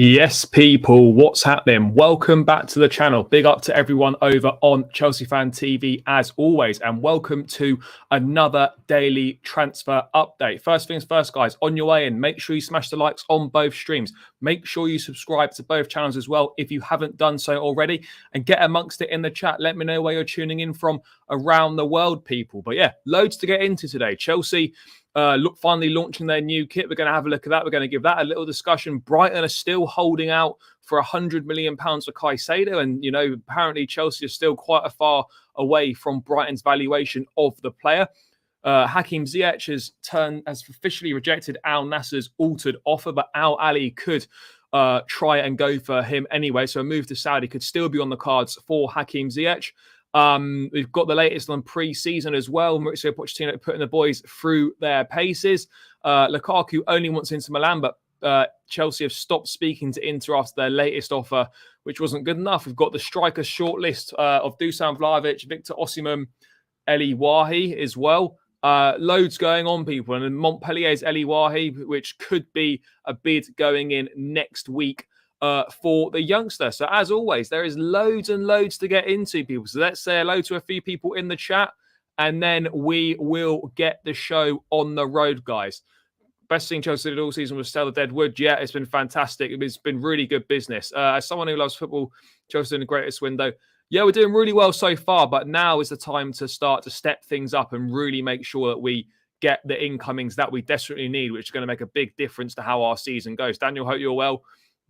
Yes, people, what's happening? Welcome back to the channel. Big up to everyone over on Chelsea Fan TV as always, and welcome to another daily transfer update. First things first, guys, on your way in, make sure you smash the likes on both streams. Make sure you subscribe to both channels as well if you haven't done so already, and get amongst it in the chat. Let me know where you're tuning in from around the world, people. But yeah, loads to get into today. Chelsea finally launching their new kit. We're going to have a look at that. We're going to give that a little discussion. Brighton are still holding out for £100 million for Caicedo. And, you know, apparently Chelsea is still quite a far away from Brighton's valuation of the player. Hakim Ziyech has officially rejected Al Nassr's altered offer, but Al Ahly could try and go for him anyway. So a move to Saudi could still be on the cards for Hakim Ziyech. We've got the latest on pre-season as well. Mauricio Pochettino putting the boys through their paces. Lukaku only wants Inter Milan, but Chelsea have stopped speaking to Inter after their latest offer, which wasn't good enough. We've got the striker shortlist of Dusan Vlahovic, Victor Osimhen, Elye Wahi as well. Loads going on, people. And Montpellier's Elye Wahi, which could be a bid going in next week for the youngster. So as always, there is loads and loads to get into, people. So let's say hello to a few people in the chat, and then we will get the show on the road, guys. Best thing Chelsea did all season was sell the dead wood. Yeah, it's been fantastic. It's been really good business. As someone who loves football, Chelsea in the greatest window. Yeah, we're doing really well so far, but now is the time to start to step things up and really make sure that we get the incomings that we desperately need, which is going to make a big difference to how our season goes. Daniel, hope you're well.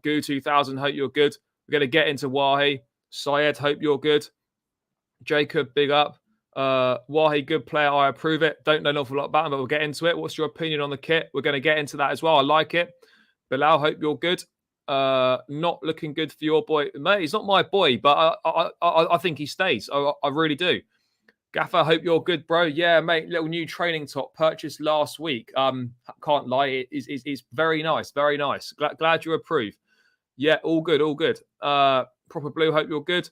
Goo 2000, hope you're good. We're going to get into Wahi. Syed, hope you're good. Jacob, big up. Wahi, good player. I approve it. Don't know an awful lot about him, but we'll get into it. What's your opinion on the kit? We're going to get into that as well. I like it. Bilal, hope you're good. Not looking good for your boy. Mate, he's not my boy, but I think he stays. I really do. Gaffer, hope you're good, bro. Yeah, mate, little new training top purchased last week. Can't lie, it's very nice, very nice. Glad you approve. Yeah, all good, all good. Proper Blue, hope you're good.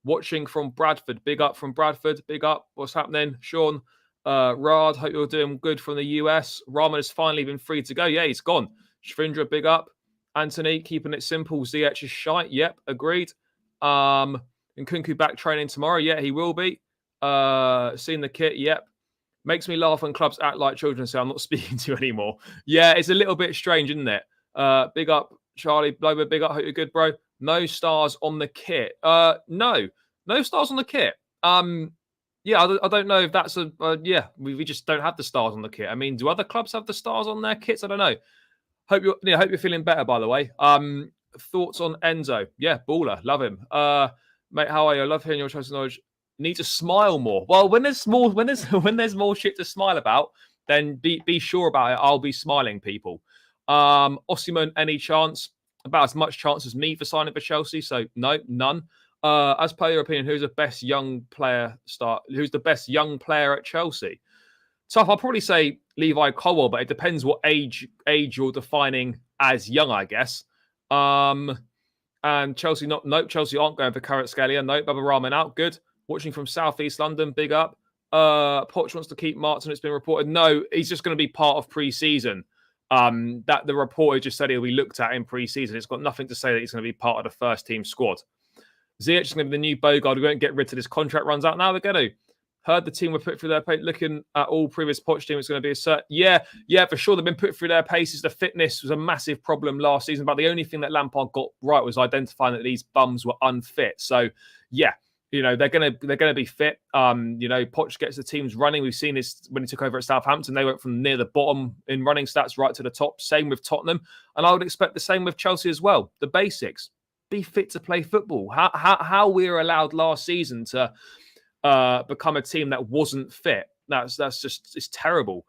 Watching from Bradford, big up from Bradford, big up. What's happening? Sean, Rad, hope you're doing good from the US. Rahman has finally been free to go. Yeah, he's gone. Shrindra, big up. Anthony, keeping it simple. Ziyech is shite. Yep, agreed. And Kunku back training tomorrow. Yeah, he will be. Seen the kit. Yep. Makes me laugh when clubs act like children and say, I'm not speaking to you anymore. Yeah, it's a little bit strange, isn't it? Big up, Charlie. Blober, big up. Hope you're good, bro. No stars on the kit. No stars on the kit. Yeah, I don't know if that's yeah, we just don't have the stars on the kit. I mean, do other clubs have the stars on their kits? I don't know. Hope you're feeling better, by the way. Thoughts on Enzo? Yeah, baller. Love him. Mate, how are you? I love hearing your choice of knowledge. Need to smile more. Well, when there's more shit to smile about, then be sure about it. I'll be smiling, people. Osimhen, any chance? About as much chance as me for signing for Chelsea. So no, none. As per your opinion, who's the best young player at Chelsea? Tough. I'll probably say Levi Colwill, but it depends what age you're defining as young, I guess. And Chelsea, Chelsea aren't going for Kvaratskhelia. No, Baba Rahman out. Good. Watching from Southeast London, big up. Poch wants to keep Martin. It's been reported. No, he's just going to be part of pre-season. That the reporter just said he'll be looked at in pre-season. It's got nothing to say that he's going to be part of the first team squad. Ziyech is going to be the new Bogard. We won't get rid of this contract runs out. Now we're going to. Heard the team were put through their pace. Looking at all previous Poch teams, it's going to be a cert. Yeah, for sure. They've been put through their paces. The fitness was a massive problem last season, but the only thing that Lampard got right was identifying that these bums were unfit. So, yeah, you know, they're gonna be fit. You know, Poch gets the teams running. We've seen this when he took over at Southampton. They went from near the bottom in running stats right to the top. Same with Tottenham, and I would expect the same with Chelsea as well. The basics: be fit to play football. How we were allowed last season to become a team that wasn't fit. That's just, it's terrible.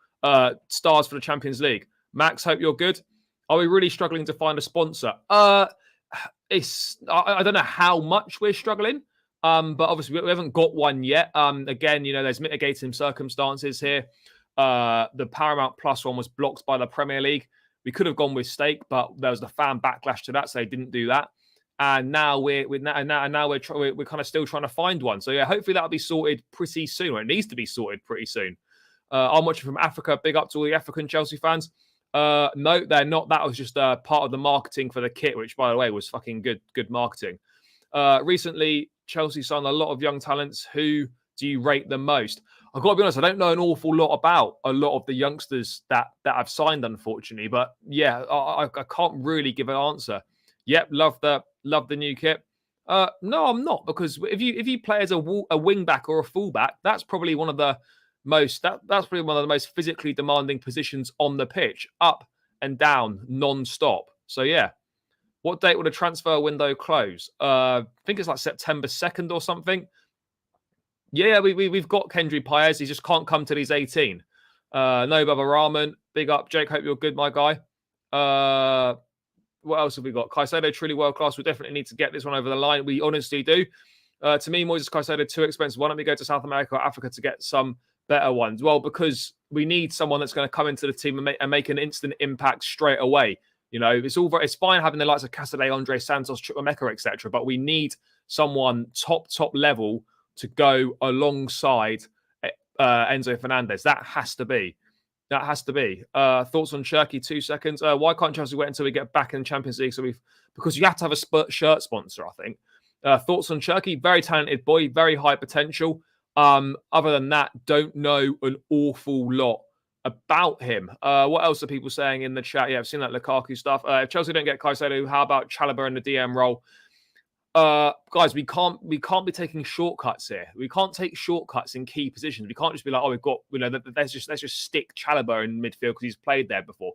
Stars for the Champions League. Max, hope you're good. Are we really struggling to find a sponsor? I don't know how much we're struggling, but obviously we haven't got one yet. Again, you know, there's mitigating circumstances here. The Paramount Plus one was blocked by the Premier League. We could have gone with Stake, but there was the fan backlash to that, so they didn't do that. And now we're kind of still trying to find one. So yeah, hopefully that'll be sorted pretty soon. Or it needs to be sorted pretty soon. I'm watching from Africa. Big up to all the African Chelsea fans. No, they're not. That was just part of the marketing for the kit, which, by the way, was fucking good marketing. Recently, Chelsea signed a lot of young talents. Who do you rate the most? I've got to be honest, I don't know an awful lot about a lot of the youngsters that I've signed, unfortunately. But yeah, I can't really give an answer. Yep, love the new kit. No, I'm not, because if you play as a wing back or a fullback, that's probably one of the that's probably one of the most physically demanding positions on the pitch, up and down non-stop. So yeah. What date will the transfer window close? I think it's like September 2nd or something. Yeah, we've got Kendry Paez. He just can't come till he's 18. No Baba Rahman. Big up, Jake. Hope you're good, my guy. What else have we got? Caicedo, truly world class. We definitely need to get this one over the line. We honestly do. To me, Moises Caicedo, too expensive. Why don't we go to South America or Africa to get some better ones? Well, because we need someone that's going to come into the team and make an instant impact straight away. You know, it's fine having the likes of Caicedo, Andre Santos, Chukwuemeka, etc. But we need someone top level to go alongside Enzo Fernandez. That has to be. Thoughts on Cherki? 2 seconds. Why can't Chelsea wait until we get back in the Champions League? Because you have to have a shirt sponsor, I think. Thoughts on Cherki? Very talented boy, very high potential. Other than that, don't know an awful lot about him. What else are people saying in the chat? Yeah, I've seen that Lukaku stuff. If Chelsea don't get Caicedo, how about Chalobah in the DM role? Guys, we can't be taking shortcuts here. We can't take shortcuts in key positions. We can't just be like, oh, we've got, let's just stick Chalobah in midfield because he's played there before.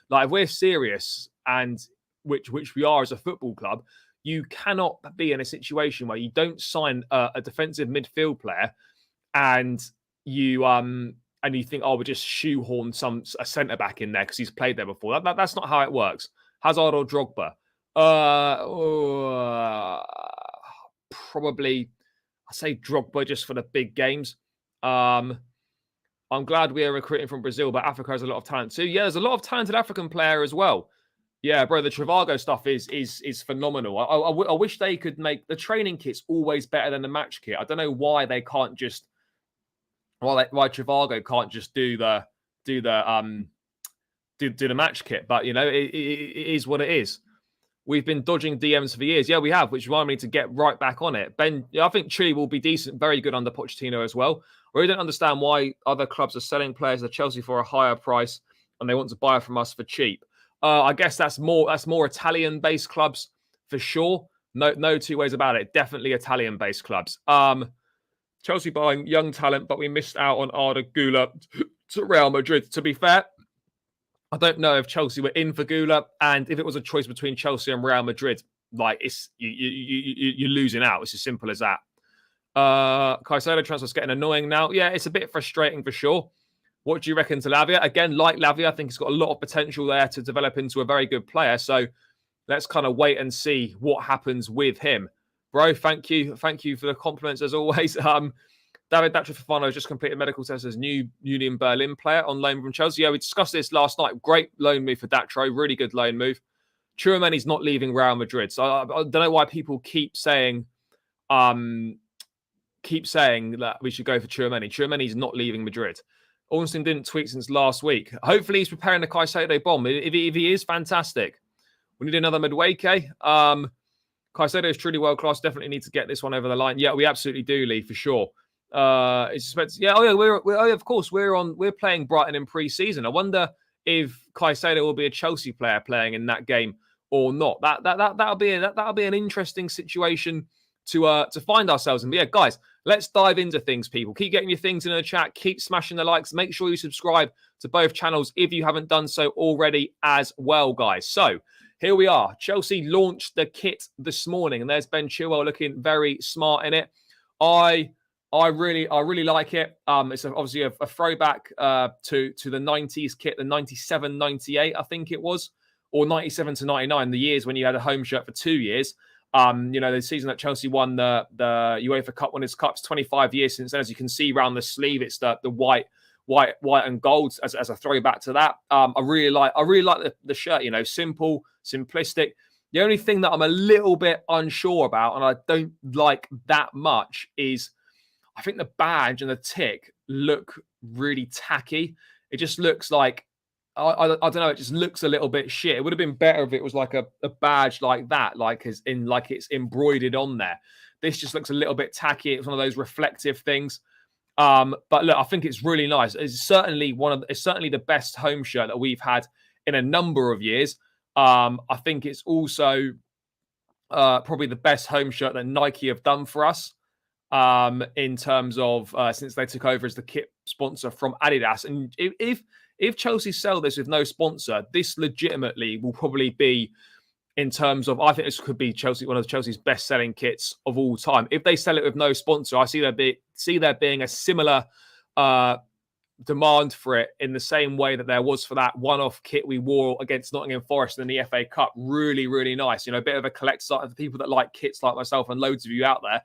Like, if we're serious, and which we are as a football club, you cannot be in a situation where you don't sign a defensive midfield player and you think, oh, we'll just shoehorn a centre back in there because he's played there before. That's not how it works. Hazard or Drogba? Probably, I say Drogba just for the big games. I'm glad we are recruiting from Brazil, but Africa has a lot of talent too. Yeah, there's a lot of talented African player as well. Yeah, bro, the Trivago stuff is phenomenal. I wish they could make the training kits always better than the match kit. I don't know why they can't just why Trivago can't just do the match kit, but it is what it is. We've been dodging DMs for years. Yeah, we have, which reminds me to get right back on it. Ben, I think Chile will be decent, very good under Pochettino as well. I really don't understand why other clubs are selling players to Chelsea for a higher price and they want to buy from us for cheap. I guess that's more Italian-based clubs for sure. No two ways about it. Definitely Italian-based clubs. Chelsea buying young talent, but we missed out on Arda Güler to Real Madrid. To be fair, I don't know if Chelsea were in for Güler, and if it was a choice between Chelsea and Real Madrid, like you're losing out. It's as simple as that. Caicedo transfer's getting annoying now. Yeah, it's a bit frustrating for sure. What do you reckon to Lavia? Again, like Lavia, I think he's got a lot of potential there to develop into a very good player. So let's kind of wait and see what happens with him. Bro, thank you for the compliments as always. David Datro Fofana has just completed medical test as new Union Berlin player on loan from Chelsea. Yeah, we discussed this last night. Great loan move for Datro. Really good loan move. Tchouaméni's not leaving Real Madrid. So I don't know why people keep saying that we should go for Tchouaméni. Tchouaméni's not leaving Madrid. Ornstein didn't tweet since last week. Hopefully he's preparing the Caicedo bomb. If he is, fantastic. We need another Madueke. Caicedo is truly world class. Definitely need to get this one over the line. Yeah, we absolutely do, Lee, for sure. Of course we're playing Brighton in pre-season. I wonder if Caicedo will be a Chelsea player playing in that game or not. That'll be an interesting situation to find ourselves in. But yeah, guys, let's dive into things, people. Keep getting your things in the chat. Keep smashing the likes. Make sure you subscribe to both channels if you haven't done so already as well, guys. So here we are. Chelsea launched the kit this morning, and there's Ben Chilwell looking very smart in it. I really like it. It's obviously a throwback to the 90s kit, the 97, 98, I think it was, or 97 to 99, the years when you had a home shirt for 2 years. The season that Chelsea won the UEFA Cup Winners' Cup, 25 years since then. As you can see around the sleeve, it's the white and gold as a throwback to that. I really like the shirt. Simple, simplistic. The only thing that I'm a little bit unsure about, and I don't like that much, is I think the badge and the tick look really tacky. It just looks like I don't know. It just looks a little bit shit. It would have been better if it was like a badge like that, like it's embroidered on there. This just looks a little bit tacky. It's one of those reflective things. But look, I think it's really nice. It's certainly the best home shirt that we've had in a number of years. I think it's also probably the best home shirt that Nike have done for us in terms of since they took over as the kit sponsor from Adidas. And if Chelsea sell this with no sponsor, this legitimately will probably be, in terms of, I think this could be one of Chelsea's best selling kits of all time. If they sell it with no sponsor, I see there being a similar demand for it in the same way that there was for that one-off kit we wore against Nottingham Forest in the FA Cup. Really, really nice. A bit of a collector for people that like kits like myself and loads of you out there.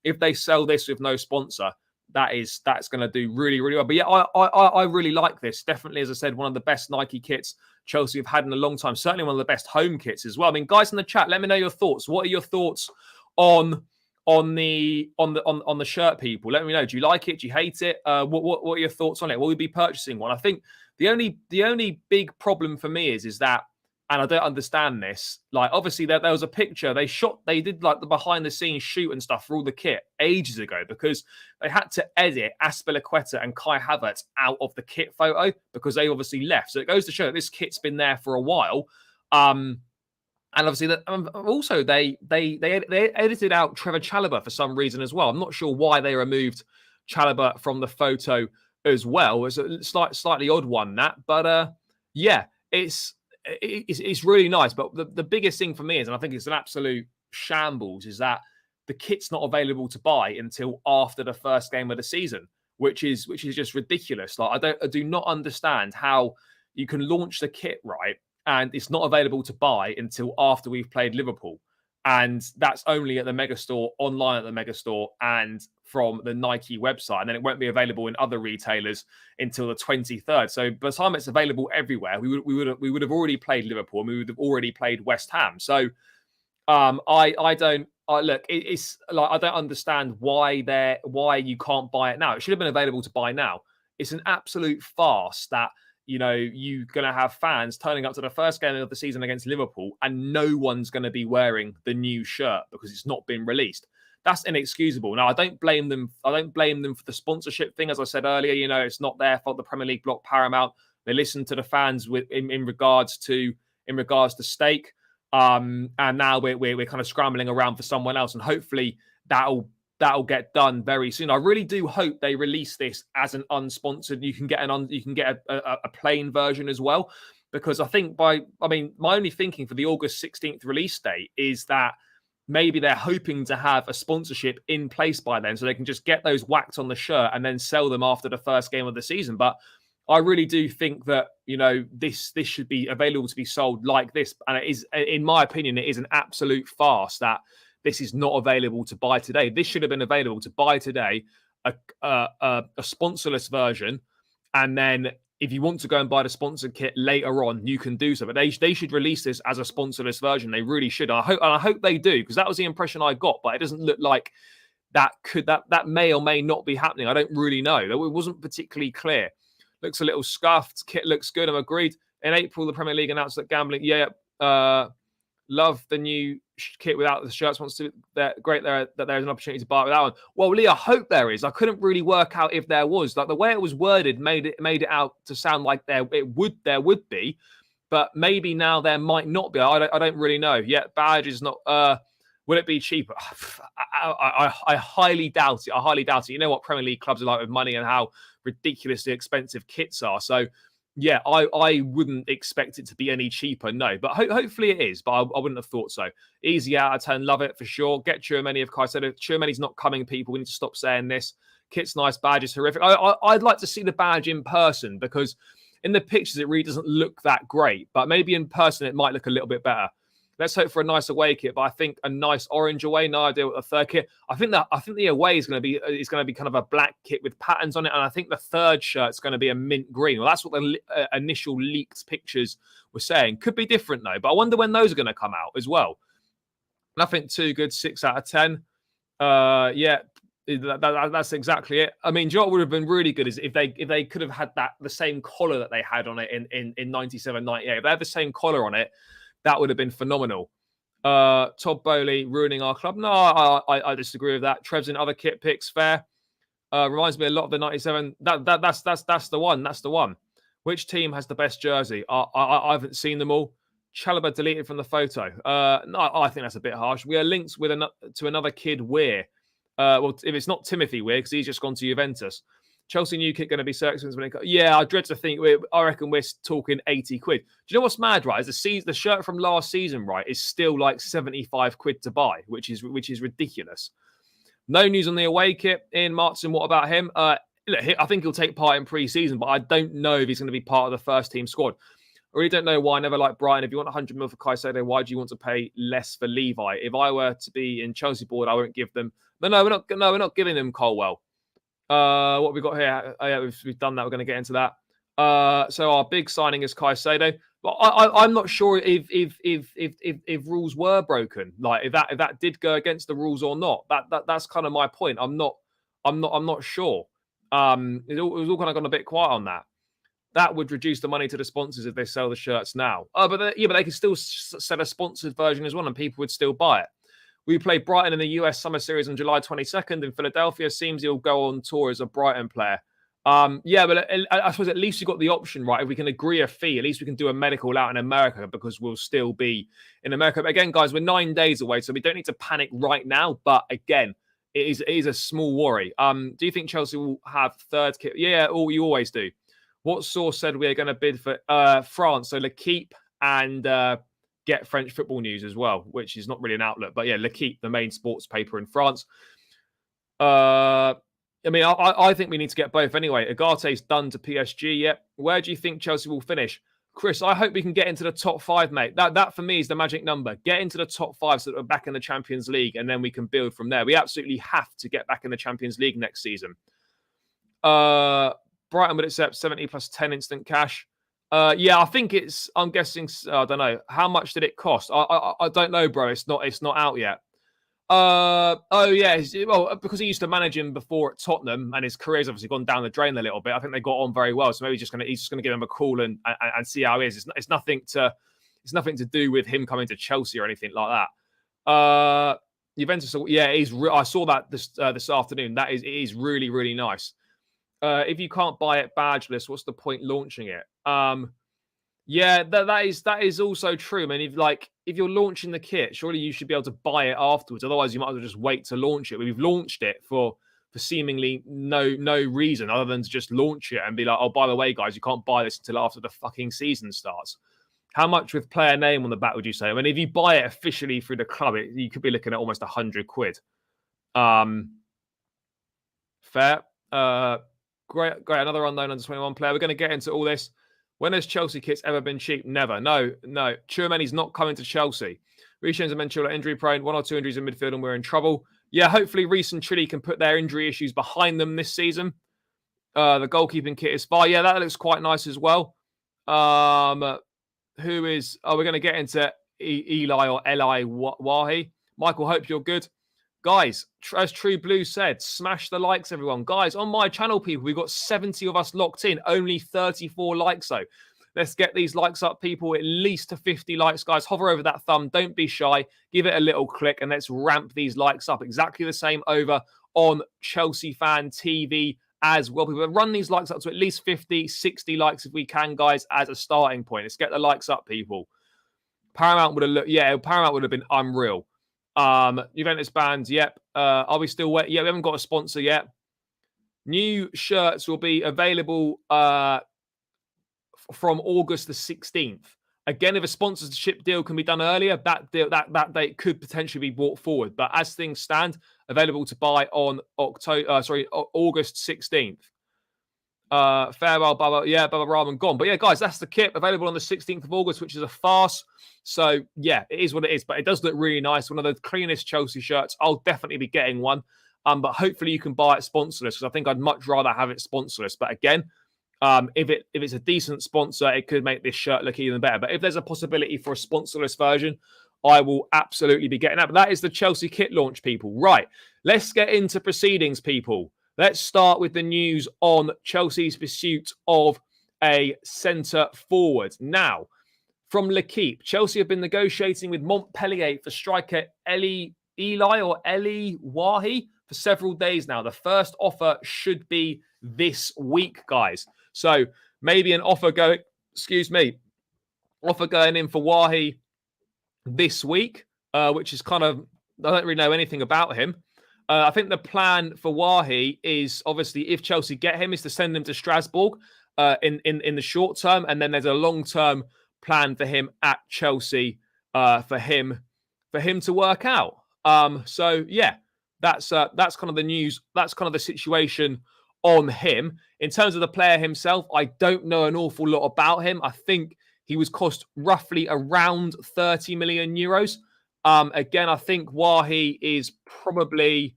If they sell this with no sponsor, that's going to do really, really well. But yeah, I really like this. Definitely, as I said, one of the best Nike kits Chelsea have had in a long time. Certainly one of the best home kits as well. I mean, guys in the chat, let me know your thoughts. What are your thoughts on the shirt, people? Let me know. Do you like it? Do you hate it? What are your thoughts on it? Will we be purchasing one? I think the only big problem for me is that, and I don't understand this. Like, obviously, there was a picture they did like the behind the scenes shoot and stuff for all the kit ages ago, because they had to edit Azpilicueta and Kai Havertz out of the kit photo because they obviously left. So it goes to show that this kit's been there for a while. And obviously, also they edited out Trevor Chalobah for some reason as well. I'm not sure why they removed Chalobah from the photo as well. It's a slightly odd one, but yeah, it's really nice. But the biggest thing for me is, and I think it's an absolute shambles, is that the kit's not available to buy until after the first game of the season, which is just ridiculous. Like, I do not understand how you can launch the kit right and it's not available to buy until after we've played Liverpool. And that's only at the Megastore, online at the Megastore, and from the Nike website. And then it won't be available in other retailers until the 23rd. So by the time it's available everywhere, we would have already played Liverpool and we would have already played West Ham. So I don't understand why you can't buy it now. It should have been available to buy now. It's an absolute farce that you're going to have fans turning up to the first game of the season against Liverpool and no one's going to be wearing the new shirt because it's not been released. That's inexcusable. Now, I don't blame them. I don't blame them for the sponsorship thing. As I said earlier, it's not their fault. The Premier League blocked Paramount. They listened to the fans in regards to stake. And now we're kind of scrambling around for someone else, and hopefully that'll get done very soon. I really do hope they release this as an unsponsored. You can get a plain version as well, because I think my only thinking for the August 16th release date is that maybe they're hoping to have a sponsorship in place by then, so they can just get those whacked on the shirt and then sell them after the first game of the season. But I really do think that this should be available to be sold like this, and it is, in my opinion, it is an absolute farce that this is not available to buy today. This should have been available to buy today, a sponsorless version. And then if you want to go and buy the sponsored kit later on, you can do so. But they should release this as a sponsorless version. They really should. I hope they do, because that was the impression I got. But it doesn't look like that may or may not be happening. I don't really know. It wasn't particularly clear. Looks a little scuffed. Kit looks good. I'm agreed. In April, the Premier League announced that gambling. Love the new kit without the shirts. Great that there's an opportunity to buy it without one. Well, Lee, I hope there is. I couldn't really work out if there was. Like, the way it was worded made it out to sound like there would be, but maybe now there might not be. I don't really know. Yeah, badge is not. Will it be cheaper? I highly doubt it. I highly doubt it. You know what Premier League clubs are like with money and how ridiculously expensive kits are. So yeah, I wouldn't expect it to be any cheaper, no. But hopefully it is, but I wouldn't have thought so. Easy out of 10, love it for sure. Get Chouameni of Caicedo. Chouameni's not coming, people. We need to stop saying this. Kit's nice, badge is horrific. I'd like to see the badge in person, because in the pictures it really doesn't look that great. But maybe in person it might look a little bit better. Let's hope for a nice away kit, but I think a nice orange away. No idea what the third kit. I think the away is going to be kind of a black kit with patterns on it, and I think the third shirt's going to be a mint green. Well, that's what the initial leaked pictures were saying. Could be different though, but I wonder when those are going to come out as well. Nothing too good. 6 out of 10. Yeah, That's exactly it. I mean, do you know what would have been really good is if they could have had the same collar that they had on it in 97, 98. If they had the same collar on it, that would have been phenomenal. Todd Bowley ruining our club. No, I disagree with that. Trev's in other kit picks, fair. Reminds me a lot of the 97. That's the one. That's the one. Which team has the best jersey? I haven't seen them all. Chalobah deleted from the photo. No, I think that's a bit harsh. We are linked with to another kid, Weir. Well, if it's not Timothy Weir, because he's just gone to Juventus. Chelsea new kit going to be so expensive when yeah, I dread to think. I reckon we're talking 80 quid. Do you know what's mad, right? Is the shirt from last season, right, is still like 75 quid to buy, which is ridiculous. No news on the away kit. Ian Martin, what about him? I think he'll take part in pre-season, but I don't know if he's going to be part of the first team squad. I really don't know why. I never liked Brian. If you want 100 mil for Caicedo, why do you want to pay less for Levi? If I were to be in Chelsea board, I wouldn't give them. No, we're not giving them Colwill. What have we got here? Oh, yeah, we've done that. We're going to get into that. So our big signing is Caicedo. But I'm not sure if rules were broken. Like if that did go against the rules or not. That's kind of my point. I'm not sure. It was all kind of gone a bit quiet on that. That would reduce the money to the sponsors if they sell the shirts now. But they could still sell a sponsored version as well, and people would still buy it. We play Brighton in the US Summer Series on July 22nd in Philadelphia. Seems he'll go on tour as a Brighton player. Yeah, but I suppose at least you've got the option, right? If we can agree a fee, at least we can do a medical out in America because we'll still be in America. But again, guys, we're 9 days away, so we don't need to panic right now. But again, it is a small worry. Do you think Chelsea will have third kit? Yeah, you always do. What source said we are going to bid for France? So L'Equipe and Get French Football News as well, which is not really an outlet. But yeah, L'Equipe, the main sports paper in France. I mean, I think we need to get both anyway. Agate's done to PSG yet. Where do you think Chelsea will finish? Chris, I hope we can get into the top 5, mate. That for me is the magic number. Get into the top 5 so that we're back in the Champions League, and then we can build from there. We absolutely have to get back in the Champions League next season. Brighton would accept 70 plus 10 instant cash. Yeah, I think I'm guessing, I don't know. How much did it cost? I don't know, bro. It's not out yet. Oh yeah, well, because he used to manage him before at Tottenham, and his career's obviously gone down the drain a little bit. I think they got on very well, so maybe he's just gonna give him a call and see how he is. It's nothing to do with him coming to Chelsea or anything like that. Juventus, yeah, I saw that this afternoon. It is really, really nice. If you can't buy it badgeless, what's the point launching it? Yeah, that is also true. I mean, if you're launching the kit, surely you should be able to buy it afterwards. Otherwise, you might as well just wait to launch it. We've launched it for seemingly no reason other than to just launch it and be like, oh, by the way, guys, you can't buy this until after the fucking season starts. How much with player name on the back would you say? I mean, if you buy it officially through the club, you could be looking at almost 100 quid. Fair. Great. Another unknown under 21 player. We're going to get into all this. When has Chelsea kits ever been cheap? Never. No. Chouameni's not coming to Chelsea. Reece and Menchula injury prone. 1 or 2 injuries in midfield and we're in trouble. Yeah, hopefully Reece and Chile can put their injury issues behind them this season. The goalkeeping kit is fine. Yeah, that looks quite nice as well. We're going to get into Eli or Elye Wahi. Michael, hope you're good. Guys, as True Blue said, smash the likes, everyone. Guys, on my channel, people, we've got 70 of us locked in. Only 34 likes, though. Let's get these likes up, people. At least to 50 likes, guys. Hover over that thumb. Don't be shy. Give it a little click, and let's ramp these likes up. Exactly the same over on Chelsea Fan TV as well. People run these likes up to at least 50, 60 likes if we can, guys, as a starting point. Let's get the likes up, people. Paramount would have been unreal. Juventus bands, yep. Are we still waiting? Yeah, we haven't got a sponsor yet. New shirts will be available from August the 16th. Again, if a sponsorship deal can be done earlier, that date could potentially be brought forward. But as things stand, available to buy on August 16th. Farewell, Baba. Yeah, Baba Rahman gone. But yeah, guys, that's the kit available on the 16th of August, which is a farce. So yeah, it is what it is. But it does look really nice. One of the cleanest Chelsea shirts. I'll definitely be getting one. But hopefully you can buy it sponsorless, because I think I'd much rather have it sponsorless. But again, if it's a decent sponsor, it could make this shirt look even better. But if there's a possibility for a sponsorless version, I will absolutely be getting that. But that is the Chelsea kit launch, people. Right. let's get into proceedings, people. Let's start with the news on Chelsea's pursuit of a centre forward. Now, from L'Equipe, Chelsea have been negotiating with Montpellier for striker Elye Wahi for several days now. The first offer should be this week, guys. So maybe an offer going in for Wahi this week, which is kind of, I don't really know anything about him. I think the plan for Wahi is obviously, if Chelsea get him, is to send him to Strasbourg in the short term, and then there's a long-term plan for him at Chelsea for him to work out. So yeah, that's kind of the news. That's kind of the situation on him. In terms of the player himself, I don't know an awful lot about him. I think he was cost roughly around 30 million euros. Again, I think Wahi is probably,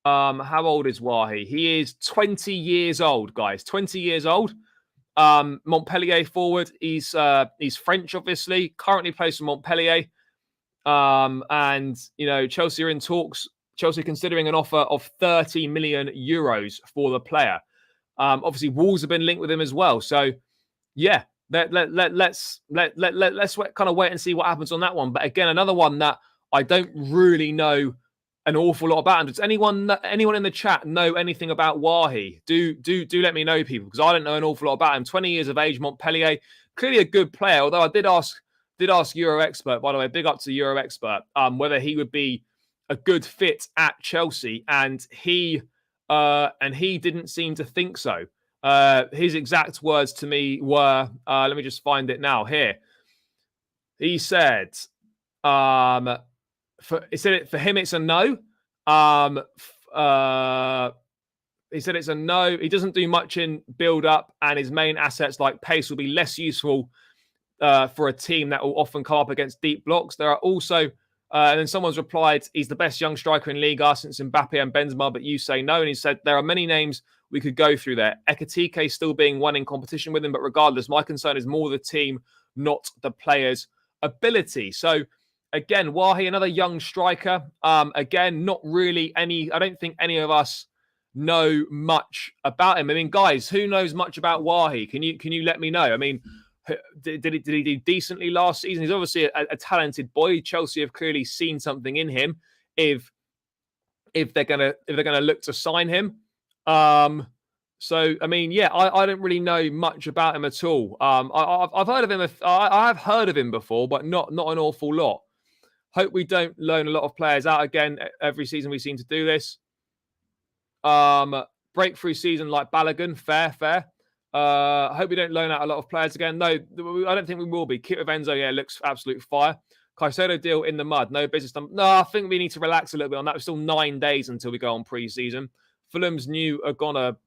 how old is Wahi? He is 20 years old, guys. 20 years old. Montpellier forward. He's French, obviously. Currently plays for Montpellier. And, you know, Chelsea are in talks. Chelsea considering an offer of 30 million euros for the player. Obviously, Wolves have been linked with him as well. So, yeah, let's kind of wait and see what happens on that one. But again, another one that I don't really know an awful lot about. And does anyone in the chat know anything about Wahi? Do let me know, people, because I don't know an awful lot about him. 20 years of age, Montpellier, clearly a good player. Although I did ask Euro Expert, by the way, big up to Euro Expert, whether he would be a good fit at Chelsea, and he didn't seem to think so. His exact words to me were, let me just find it now here. He said, for him, it's a no. He said it's a no. He doesn't do much in build-up, and his main assets like pace will be less useful for a team that will often come up against deep blocks. There are also, and then someone's replied, he's the best young striker in Liga since Mbappe and Benzema, but you say no. And he said, there are many names we could go through there. Ekitike still being one in competition with him, but regardless, my concern is more the team, not the player's ability. So, again, Wahi, another young striker. Again, not really I don't think any of us know much about him. I mean, guys, who knows much about Wahi? Can you let me know? I mean, did he do decently last season? He's obviously a talented boy. Chelsea have clearly seen something in him. If they're gonna look to sign him. So I mean, yeah, I don't really know much about him at all. I've heard of him. I have heard of him before, but not an awful lot. Hope we don't loan a lot of players out again. Every season we seem to do this. Breakthrough season like Balogun, fair. I hope we don't loan out a lot of players again. No, I don't think we will be. Kit with Enzo, yeah, looks absolute fire. Caicedo deal in the mud. No business done. No, I think we need to relax a little bit on that. There's still 9 days until we go on pre-season. Fulham's new are gonna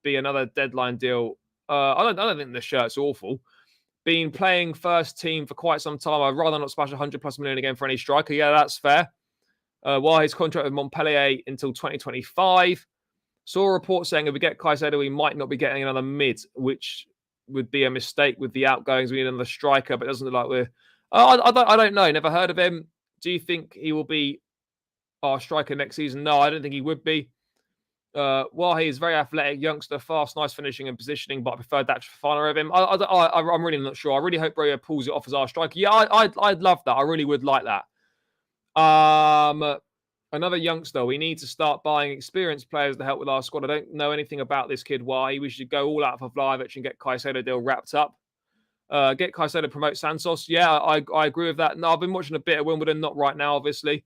be another deadline deal. I don't think the shirt's awful. Been playing first team for quite some time. I'd rather not splash 100+ million again for any striker. Yeah, that's fair. While his contract with Montpellier until 2025. Saw a report saying if we get Caicedo, we might not be getting another mid, which would be a mistake with the outgoings. We need another striker, but it doesn't look like we're... I don't know. Never heard of him. Do you think he will be our striker next season? No, I don't think he would be. Wahi is very athletic, youngster, fast, nice finishing and positioning, but I prefer Dax Fofana of him. I'm really not sure. I really hope Broja pulls it off as our striker. Yeah, I'd love that. I really would like that. Another youngster. We need to start buying experienced players to help with our squad. I don't know anything about this kid. Why? We should go all out for Vlahovic and get Caicedo deal wrapped up. Get Caicedo, promote Santos. Yeah, I agree with that. No, I've been watching a bit of Wimbledon, not right now, obviously.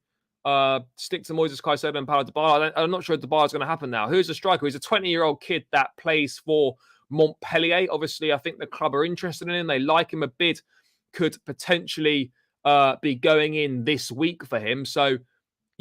Stick to Moises Caicedo and Paulo Dybala. I'm not sure if Dybala is going to happen now. Who's the striker? He's a 20-year-old kid that plays for Montpellier. Obviously, I think the club are interested in him. They like him. A bid could potentially be going in this week for him. So,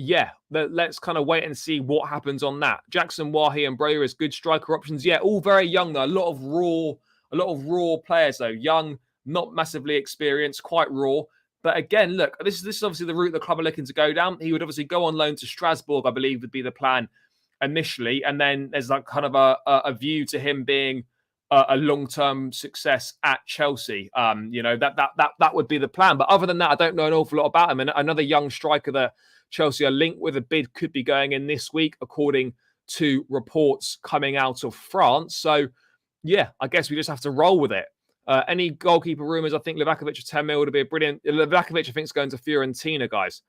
yeah, let's kind of wait and see what happens on that. Jackson, Wahi, and Broja as good striker options. Yeah, all very young though. A lot of raw players though. Young, not massively experienced, quite raw. But again, look, this is obviously the route the club are looking to go down. He would obviously go on loan to Strasbourg, I believe, would be the plan initially, and then there's like kind of a view to him being a long-term success at Chelsea. That would be the plan. But other than that, I don't know an awful lot about him. And another young striker that Chelsea are linked with, a bid could be going in this week, according to reports coming out of France. So, yeah, I guess we just have to roll with it. Any goalkeeper rumours? I think Livakovic at 10 mil would be a brilliant. Livakovic, I think, is going to Fiorentina, guys.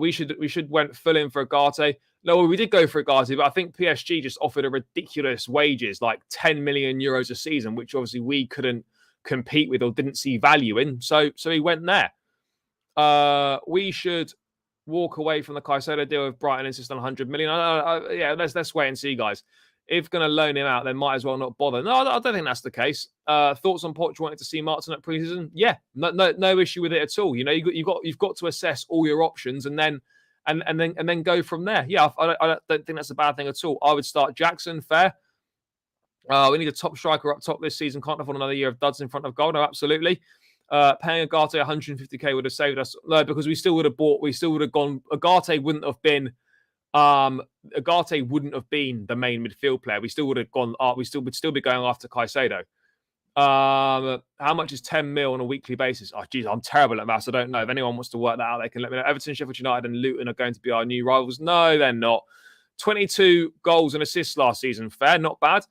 We should went full in for Agate. No, we did go for Agate, but I think PSG just offered a ridiculous wages, like 10 million euros a season, which obviously we couldn't compete with or didn't see value in. So he went there. We should walk away from the Caicedo deal with Brighton, insist on 100 million. Yeah, let's wait and see, guys. If going to loan him out, then might as well not bother. No, I don't think that's the case. Thoughts on Poch wanting to see Martin at preseason? Yeah, no issue with it at all. You know, you've got to assess all your options and then go from there. Yeah, I don't think that's a bad thing at all. I would start Jackson. Fair. We need a top striker up top this season. Can't afford another year of duds in front of goal. No, absolutely. Paying Agate 150k would have saved us. No, because we still would have gone. Agate wouldn't have been. Agate wouldn't have been the main midfield player. We still would have gone. We would still be going after Caicedo. How much is 10 mil on a weekly basis? Oh, geez, I'm terrible at maths. I don't know. If anyone wants to work that out, they can let me know. Everton, Sheffield United, and Luton are going to be our new rivals. No, they're not. 22 goals and assists last season. Fair, not bad.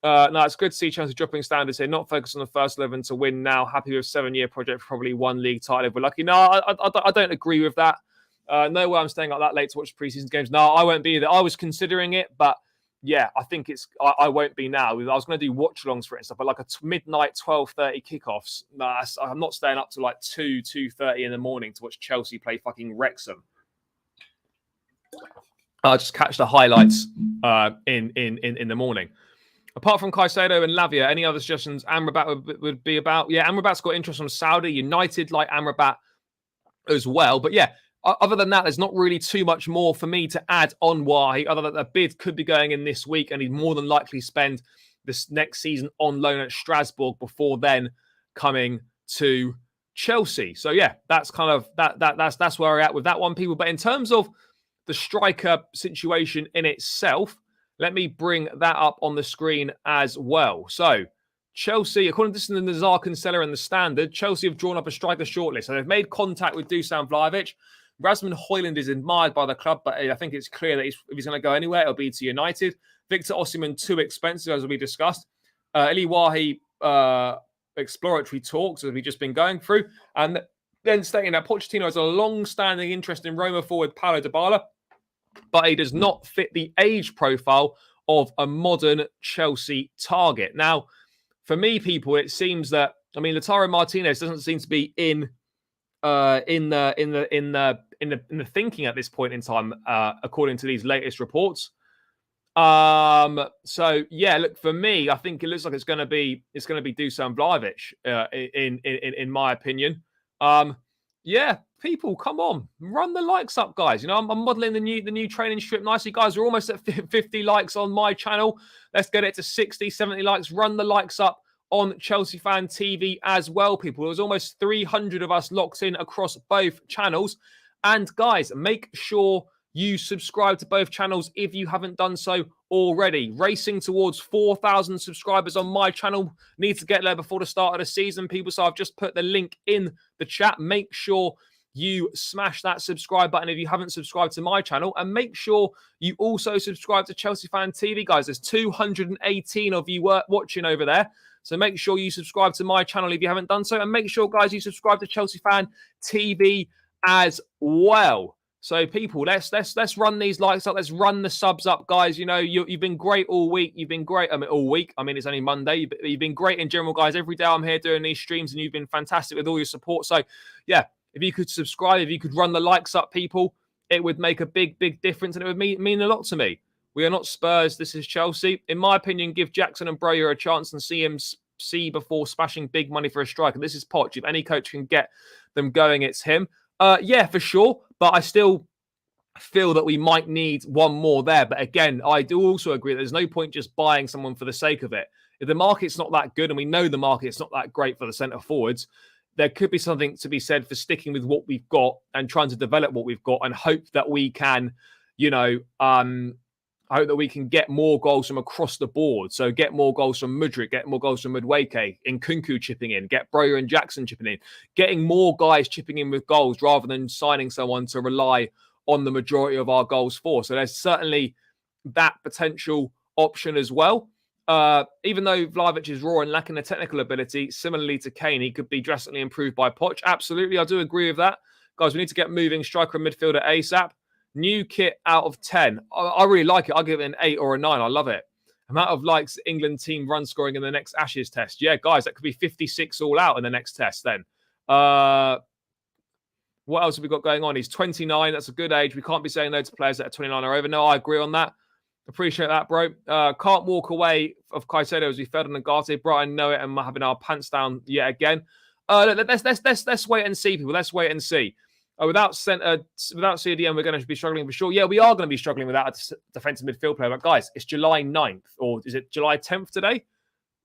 No, it's good to see Chelsea dropping standards here. Not focused on the first 11 to win now. Happy with 7-year project for probably one league title if we're lucky. No, I don't agree with that. No way I'm staying up that late to watch preseason games. No, I won't be there. I was considering it, but yeah, I think I won't be now. I was going to do watch-alongs for it and stuff, but like a midnight 12:30 kickoffs, nah, I'm not staying up to like 2:30 in the morning to watch Chelsea play fucking Wrexham. I'll just catch the highlights in the morning. Apart from Caicedo and Lavia, any other suggestions Amrabat would be about? Yeah, Amrabat's got interest from Saudi. United like Amrabat as well. But yeah, other than that, there's not really too much more for me to add on Wahi, other than a bid could be going in this week, and he'd more than likely spend this next season on loan at Strasbourg before then coming to Chelsea. So yeah, that's kind of that's where we're at with that one, people. But in terms of the striker situation in itself, let me bring that up on the screen as well. So Chelsea, according to the Nazar Kinsella and the Standard, Chelsea have drawn up a striker shortlist. So they've made contact with Dusan Vlahovic. Rasmus Højlund is admired by the club, but I think it's clear that if he's going to go anywhere, it'll be to United. Victor Osimhen, too expensive, as we discussed. Elye Wahi, exploratory talks, as we've just been going through. And then stating that Pochettino has a long-standing interest in Roma forward Paulo Dybala, but he does not fit the age profile of a modern Chelsea target. Now, for me, people, it seems that, I mean, Lautaro Martinez doesn't seem to be in the thinking at this point in time, according to these latest reports. So yeah, look, for me, I think it looks like it's going to be Dusan Vlahovic, in my opinion. Yeah, people, come on, run the likes up, guys. You know, I'm modeling the new training strip nicely, guys. We're almost at 50 likes on my channel. Let's get it to 60, 70 likes. Run the likes up on Chelsea Fan TV as well, people. There was almost 300 of us locked in across both channels. And guys, make sure you subscribe to both channels if you haven't done so already. Racing towards 4,000 subscribers on my channel. Need to get there before the start of the season, people. So I've just put the link in the chat. Make sure you smash that subscribe button if you haven't subscribed to my channel. And make sure you also subscribe to Chelsea Fan TV, guys. There's 218 of you watching over there. So make sure you subscribe to my channel if you haven't done so. And make sure, guys, you subscribe to Chelsea Fan TV as well. So people, let's run these likes up. Let's run the subs up, guys. You know, you've been great all week. You've been great. I mean, all week. I mean, it's only Monday. You've been great in general, guys. Every day I'm here doing these streams, and you've been fantastic with all your support. So yeah, if you could subscribe, if you could run the likes up, people, it would make a big difference, and it would mean a lot to me. We are not Spurs. This is Chelsea. In my opinion, give Jackson and Broja a chance and see before splashing big money for a striker. This is Poch. If any coach can get them going, it's him. Yeah, for sure. But I still feel that we might need one more there. But again, I do also agree that there's no point just buying someone for the sake of it. If the market's not that good, and we know the market's not that great for the centre forwards, there could be something to be said for sticking with what we've got and trying to develop what we've got and hope that we can, you know, I hope that we can get more goals from across the board. So get more goals from Mudryk, get more goals from Madueke, Nkunku chipping in, get Broja and Jackson chipping in, getting more guys chipping in with goals rather than signing someone to rely on the majority of our goals for. So there's certainly that potential option as well. Even though Vlahovic is raw and lacking the technical ability, similarly to Kane, he could be drastically improved by Poch. Absolutely, I do agree with that. Guys, we need to get moving striker and midfielder ASAP. New kit out of 10. I really like it. I'll give it an 8 or a 9. I love it. Amount of likes England team run scoring in the next Ashes test. Yeah, guys, that could be 56 all out in the next test then. What else have we got going on? He's 29. That's a good age. We can't be saying no to players that are 29 or over. No, I agree on that. Appreciate that, bro. Can't walk away of Caicedo as we fed on Ngate. Brighton know it and we're having our pants down yet again. Let's wait and see, people. Let's wait and see. Without CDM, we're going to be struggling for sure. Yeah, we are going to be struggling without a defensive midfield player. But guys, it's July 9th, or is it July 10th today?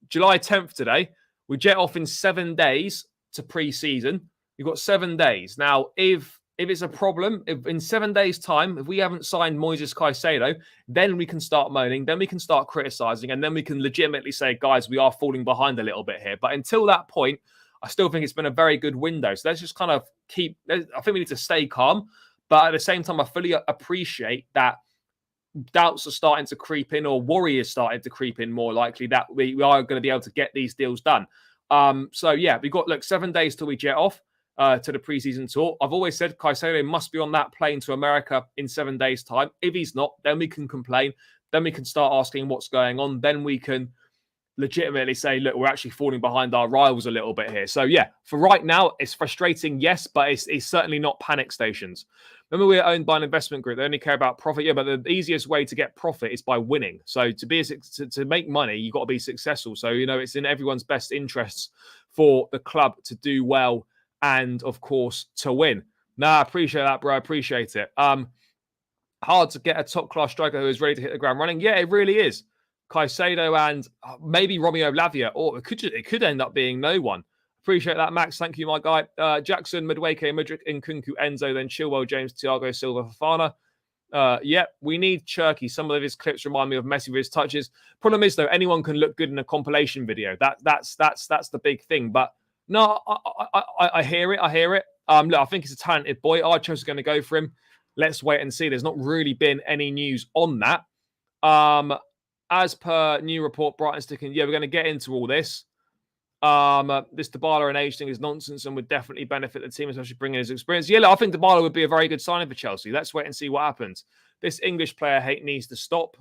July 10th today. We jet off in 7 days to pre-season. You've got 7 days. Now, if it's a problem, if in 7 days' time, if we haven't signed Moises Caicedo, then we can start moaning, then we can start criticising, and then we can legitimately say, guys, we are falling behind a little bit here. But until that point, I still think it's been a very good window. So let's just kind of I think we need to stay calm. But at the same time, I fully appreciate that doubts are starting to creep in, or worry is starting to creep in, more likely that we are going to be able to get these deals done. So yeah, we've got 7 days till we jet off to the preseason tour. I've always said Caicedo must be on that plane to America in 7 days' time. If he's not, then we can complain. Then we can start asking what's going on. Then we can legitimately say, look, we're actually falling behind our rivals a little bit here. So yeah, for right now, it's frustrating, yes, but it's certainly not panic stations. Remember, we're owned by an investment group. They only care about profit. Yeah, but the easiest way to get profit is by winning. So to make money, you've got to be successful. So, it's in everyone's best interests for the club to do well and, of course, to win. I appreciate that, bro. I appreciate it. Hard to get a top-class striker who is ready to hit the ground running. Yeah, it really is. Caicedo and maybe Romeo Lavia, or it could end up being no one. Appreciate that, Max. Thank you, my guy. Jackson, Madueke, Mudryk, Nkunku, Enzo, then Chilwell, James, Thiago, Silva, Fofana. We need Cherky. Some of his clips remind me of Messi with his touches. Problem is, though, anyone can look good in a compilation video. That's the big thing. But no, I hear it. I hear it. Look, I think he's a talented boy. Our Chelsea's going to go for him. Let's wait and see. There's not really been any news on that. As per new report, Brighton sticking. Yeah, we're going to get into all this. This Dybala and age thing is nonsense and would definitely benefit the team, especially bringing his experience. Yeah, look, I think Dybala would be a very good signing for Chelsea. Let's wait and see what happens. This English player hate needs to stop.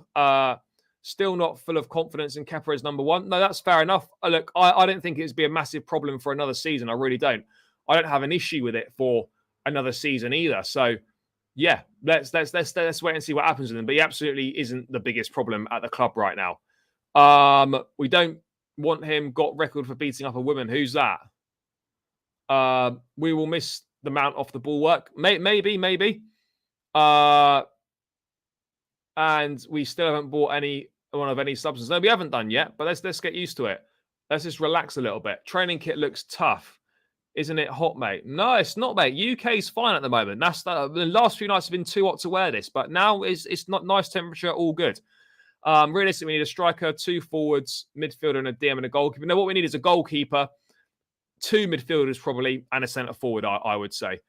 Still not full of confidence in Kepa as number one. No, that's fair enough. Look, I don't think it'd be a massive problem for another season. I really don't. I don't have an issue with it for another season either. So, yeah, let's wait and see what happens with him. But he absolutely isn't the biggest problem at the club right now. We don't want him got record for beating up a woman. Who's that? We will miss the mount off the ball work. Maybe. And we still haven't bought one of any substance. No, we haven't done yet, but let's get used to it. Let's just relax a little bit. Training kit looks tough. Isn't it hot, mate? No, it's not, mate. UK's fine at the moment. The last few nights have been too hot to wear this, but now it's not nice temperature, all good. Realistically, we need a striker, 2 forwards, midfielder, and a DM and a goalkeeper. No, what we need is a goalkeeper, 2 midfielders probably, and a centre forward, I would say.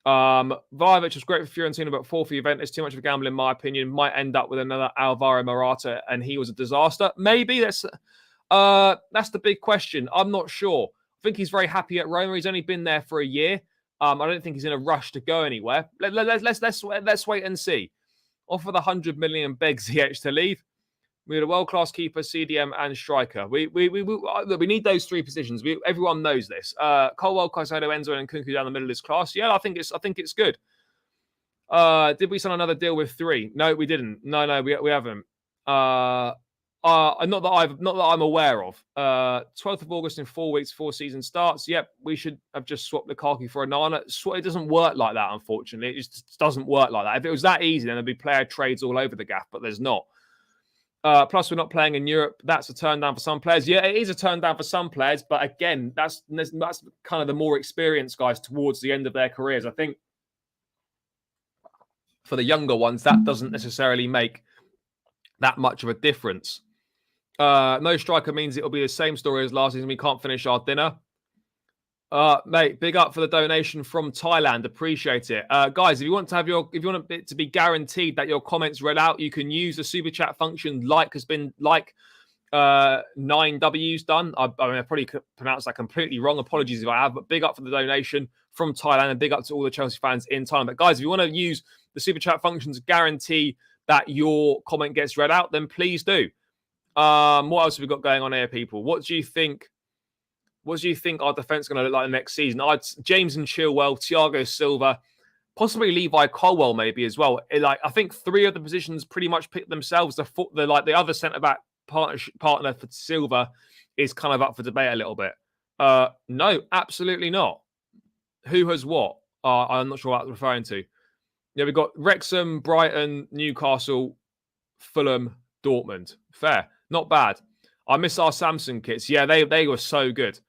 Vlahovic was great for Fiorentina, but 4 for Juventus. Too much of a gamble, in my opinion. Might end up with another Alvaro Morata, and he was a disaster. Maybe that's the big question. I'm not sure. I think he's very happy at Roma. He's only been there for a year. I don't think he's in a rush to go anywhere. Let's wait and see. Offer the 100 million, beg Ziyech to leave. We had a world-class keeper, CDM, and striker. We need those 3 positions. Everyone knows this. Colwill, Caicedo, Enzo, and Nkunku down the middle is class. Yeah, I think it's good. Did we sign another deal with 3? No, we didn't. No, we haven't. Not that I'm aware of. 12th of August in 4 weeks, 4 season starts. Yep, we should have just swapped Lukaku for Onana. It doesn't work like that, unfortunately. It just doesn't work like that. If it was that easy, then there'd be player trades all over the gaff, but there's not. Plus, we're not playing in Europe. That's a turn down for some players. Yeah, it is a turn down for some players, but again, that's kind of the more experienced guys towards the end of their careers. I think for the younger ones, that doesn't necessarily make that much of a difference. No striker means it'll be the same story as last season. We can't finish our dinner. Mate, big up for the donation from Thailand. Appreciate it. Guys, if you want it to be guaranteed that your comments read out, you can use the super chat function has been 9W's done. I probably pronounced that completely wrong. Apologies if I have, but big up for the donation from Thailand and big up to all the Chelsea fans in Thailand. But guys, if you want to use the super chat function to guarantee that your comment gets read out, then please do. What else have we got going on here, people? What do you think our defense is going to look like next season? James and Chilwell, Thiago Silva, possibly Levi Colwill maybe as well. I think 3 of the positions pretty much pick themselves. The other centre back partner for Silva is kind of up for debate a little bit. No, absolutely not. Who has what? I'm not sure what I'm referring to. Yeah, we've got Wrexham, Brighton, Newcastle, Fulham, Dortmund. Fair. Not bad. I miss our Samsung kits. Yeah, they were so good.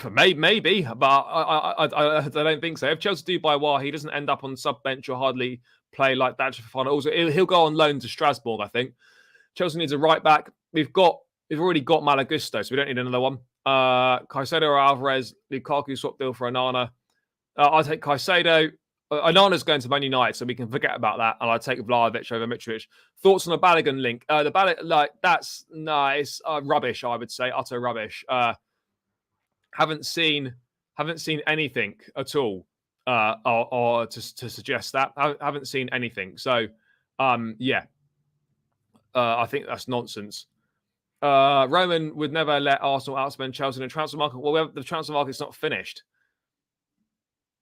Maybe, but I don't think so. If Chelsea do buy Wahi, he doesn't end up on sub bench or hardly play like that for fun. Also, he'll go on loan to Strasbourg, I think. Chelsea needs a right back. We've already got Malagusto, so we don't need another one. Caicedo or Alvarez, Lukaku swap deal for Onana. I'll take Caicedo. Onana's going to Man United, so we can forget about that. And I'll take Vlahovic over Mitrovic. Thoughts on the Balogun link? It's rubbish. I would say utter rubbish. Haven't seen anything at all, or to suggest that. I haven't seen anything. So, I think that's nonsense. Roman would never let Arsenal outspend Chelsea in the transfer market. Well, the transfer market's not finished.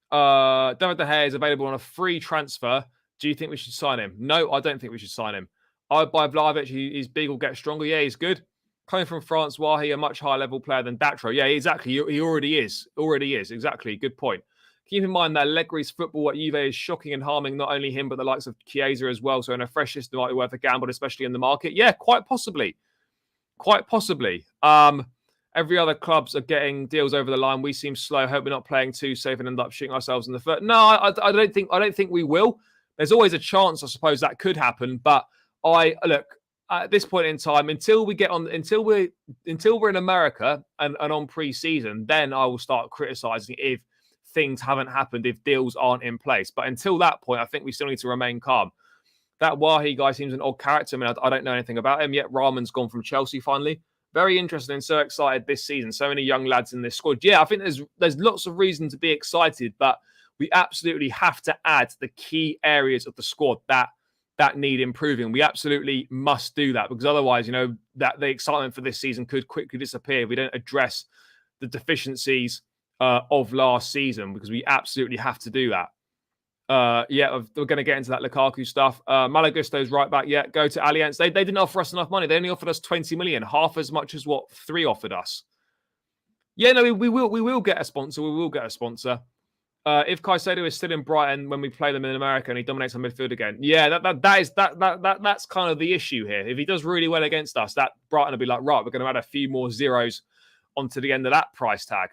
David De Gea is available on a free transfer. Do you think we should sign him? No, I don't think we should sign him. I would buy Vlahovic. He's big, will get stronger. Yeah, he's good. Coming from France, Wahi, a much higher level player than Datro. Yeah, exactly. He already is. Exactly. Good point. Keep in mind that Allegri's football at Juve is shocking and harming not only him, but the likes of Chiesa as well. So in a fresh system might be worth a gamble, especially in the market. Yeah, quite possibly. Every other clubs are getting deals over the line. We seem slow. Hope we're not playing too safe and end up shooting ourselves in the foot. No, I don't think we will. There's always a chance, I suppose, that could happen. But at this point in time, until we're in America and on pre-season, then I will start criticizing if things haven't happened, if deals aren't in place. But until that point, I think we still need to remain calm. That Wahi guy seems an odd character. I mean, I don't know anything about him yet. Rahman's gone from Chelsea finally. Very interesting and so excited this season. So many young lads in this squad. Yeah, I think there's lots of reason to be excited, but we absolutely have to add the key areas of the squad that need improving. We absolutely must do that because otherwise, that the excitement for this season could quickly disappear if we don't address the deficiencies of last season because we absolutely have to do that. We're going to get into that Lukaku stuff. Malagusto's right back. Yeah, go to Allianz. They didn't offer us enough money. They only offered us 20 million, half as much as what 3 offered us. Yeah, no, we will get a sponsor. We will get a sponsor. If Caicedo is still in Brighton when we play them in America and he dominates our midfield again, yeah, that's kind of the issue here. If he does really well against us, that Brighton will be like, right, we're going to add a few more zeros onto the end of that price tag.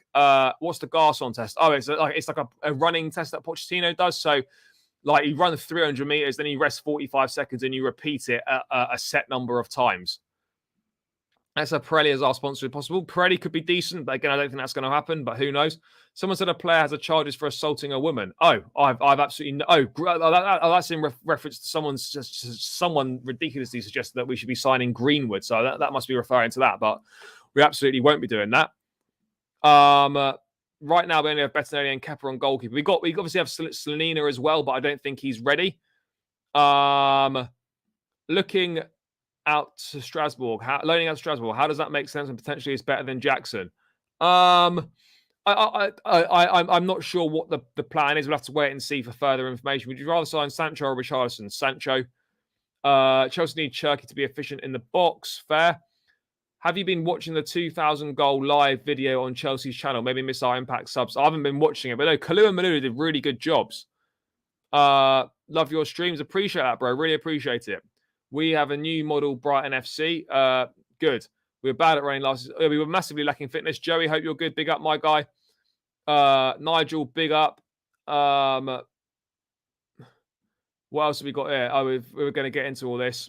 What's the Garçon test? Oh, it's like a running test that Pochettino does. So, like, you run 300 meters, then you rest 45 seconds, and you repeat it a set number of times. That's a Pirelli as our sponsor if possible. Pirelli could be decent, but again, I don't think that's going to happen. But who knows? Someone said a player has a charges for assaulting a woman. Oh, I've absolutely no. Oh, that's in reference to someone ridiculously suggested that we should be signing Greenwood. So that must be referring to that. But we absolutely won't be doing that. Right now, we only have Bettinelli and Kepa on goalkeeper. We obviously have Slanina as well, but I don't think he's ready. Looking out to Strasbourg, loaning out to Strasbourg, how does that make sense? And potentially it's better than Jackson. I'm not sure what the plan is. We'll have to wait and see for further information. Would you rather sign Sancho or Richarlison? Sancho. Chelsea need Cherki to be efficient in the box. Fair. Have you been watching the 2,000 goal live video on Chelsea's channel? Maybe miss our impact subs. I haven't been watching it, but no, Kalu and Manu did really good jobs. Love your streams. Appreciate that, bro. Really appreciate it. We have a new model Brighton FC. Good. We were bad at running last season. We were massively lacking fitness. Joey, hope you're good. Big up, my guy. Nigel, big up. What else have we got here? We were going to get into all this.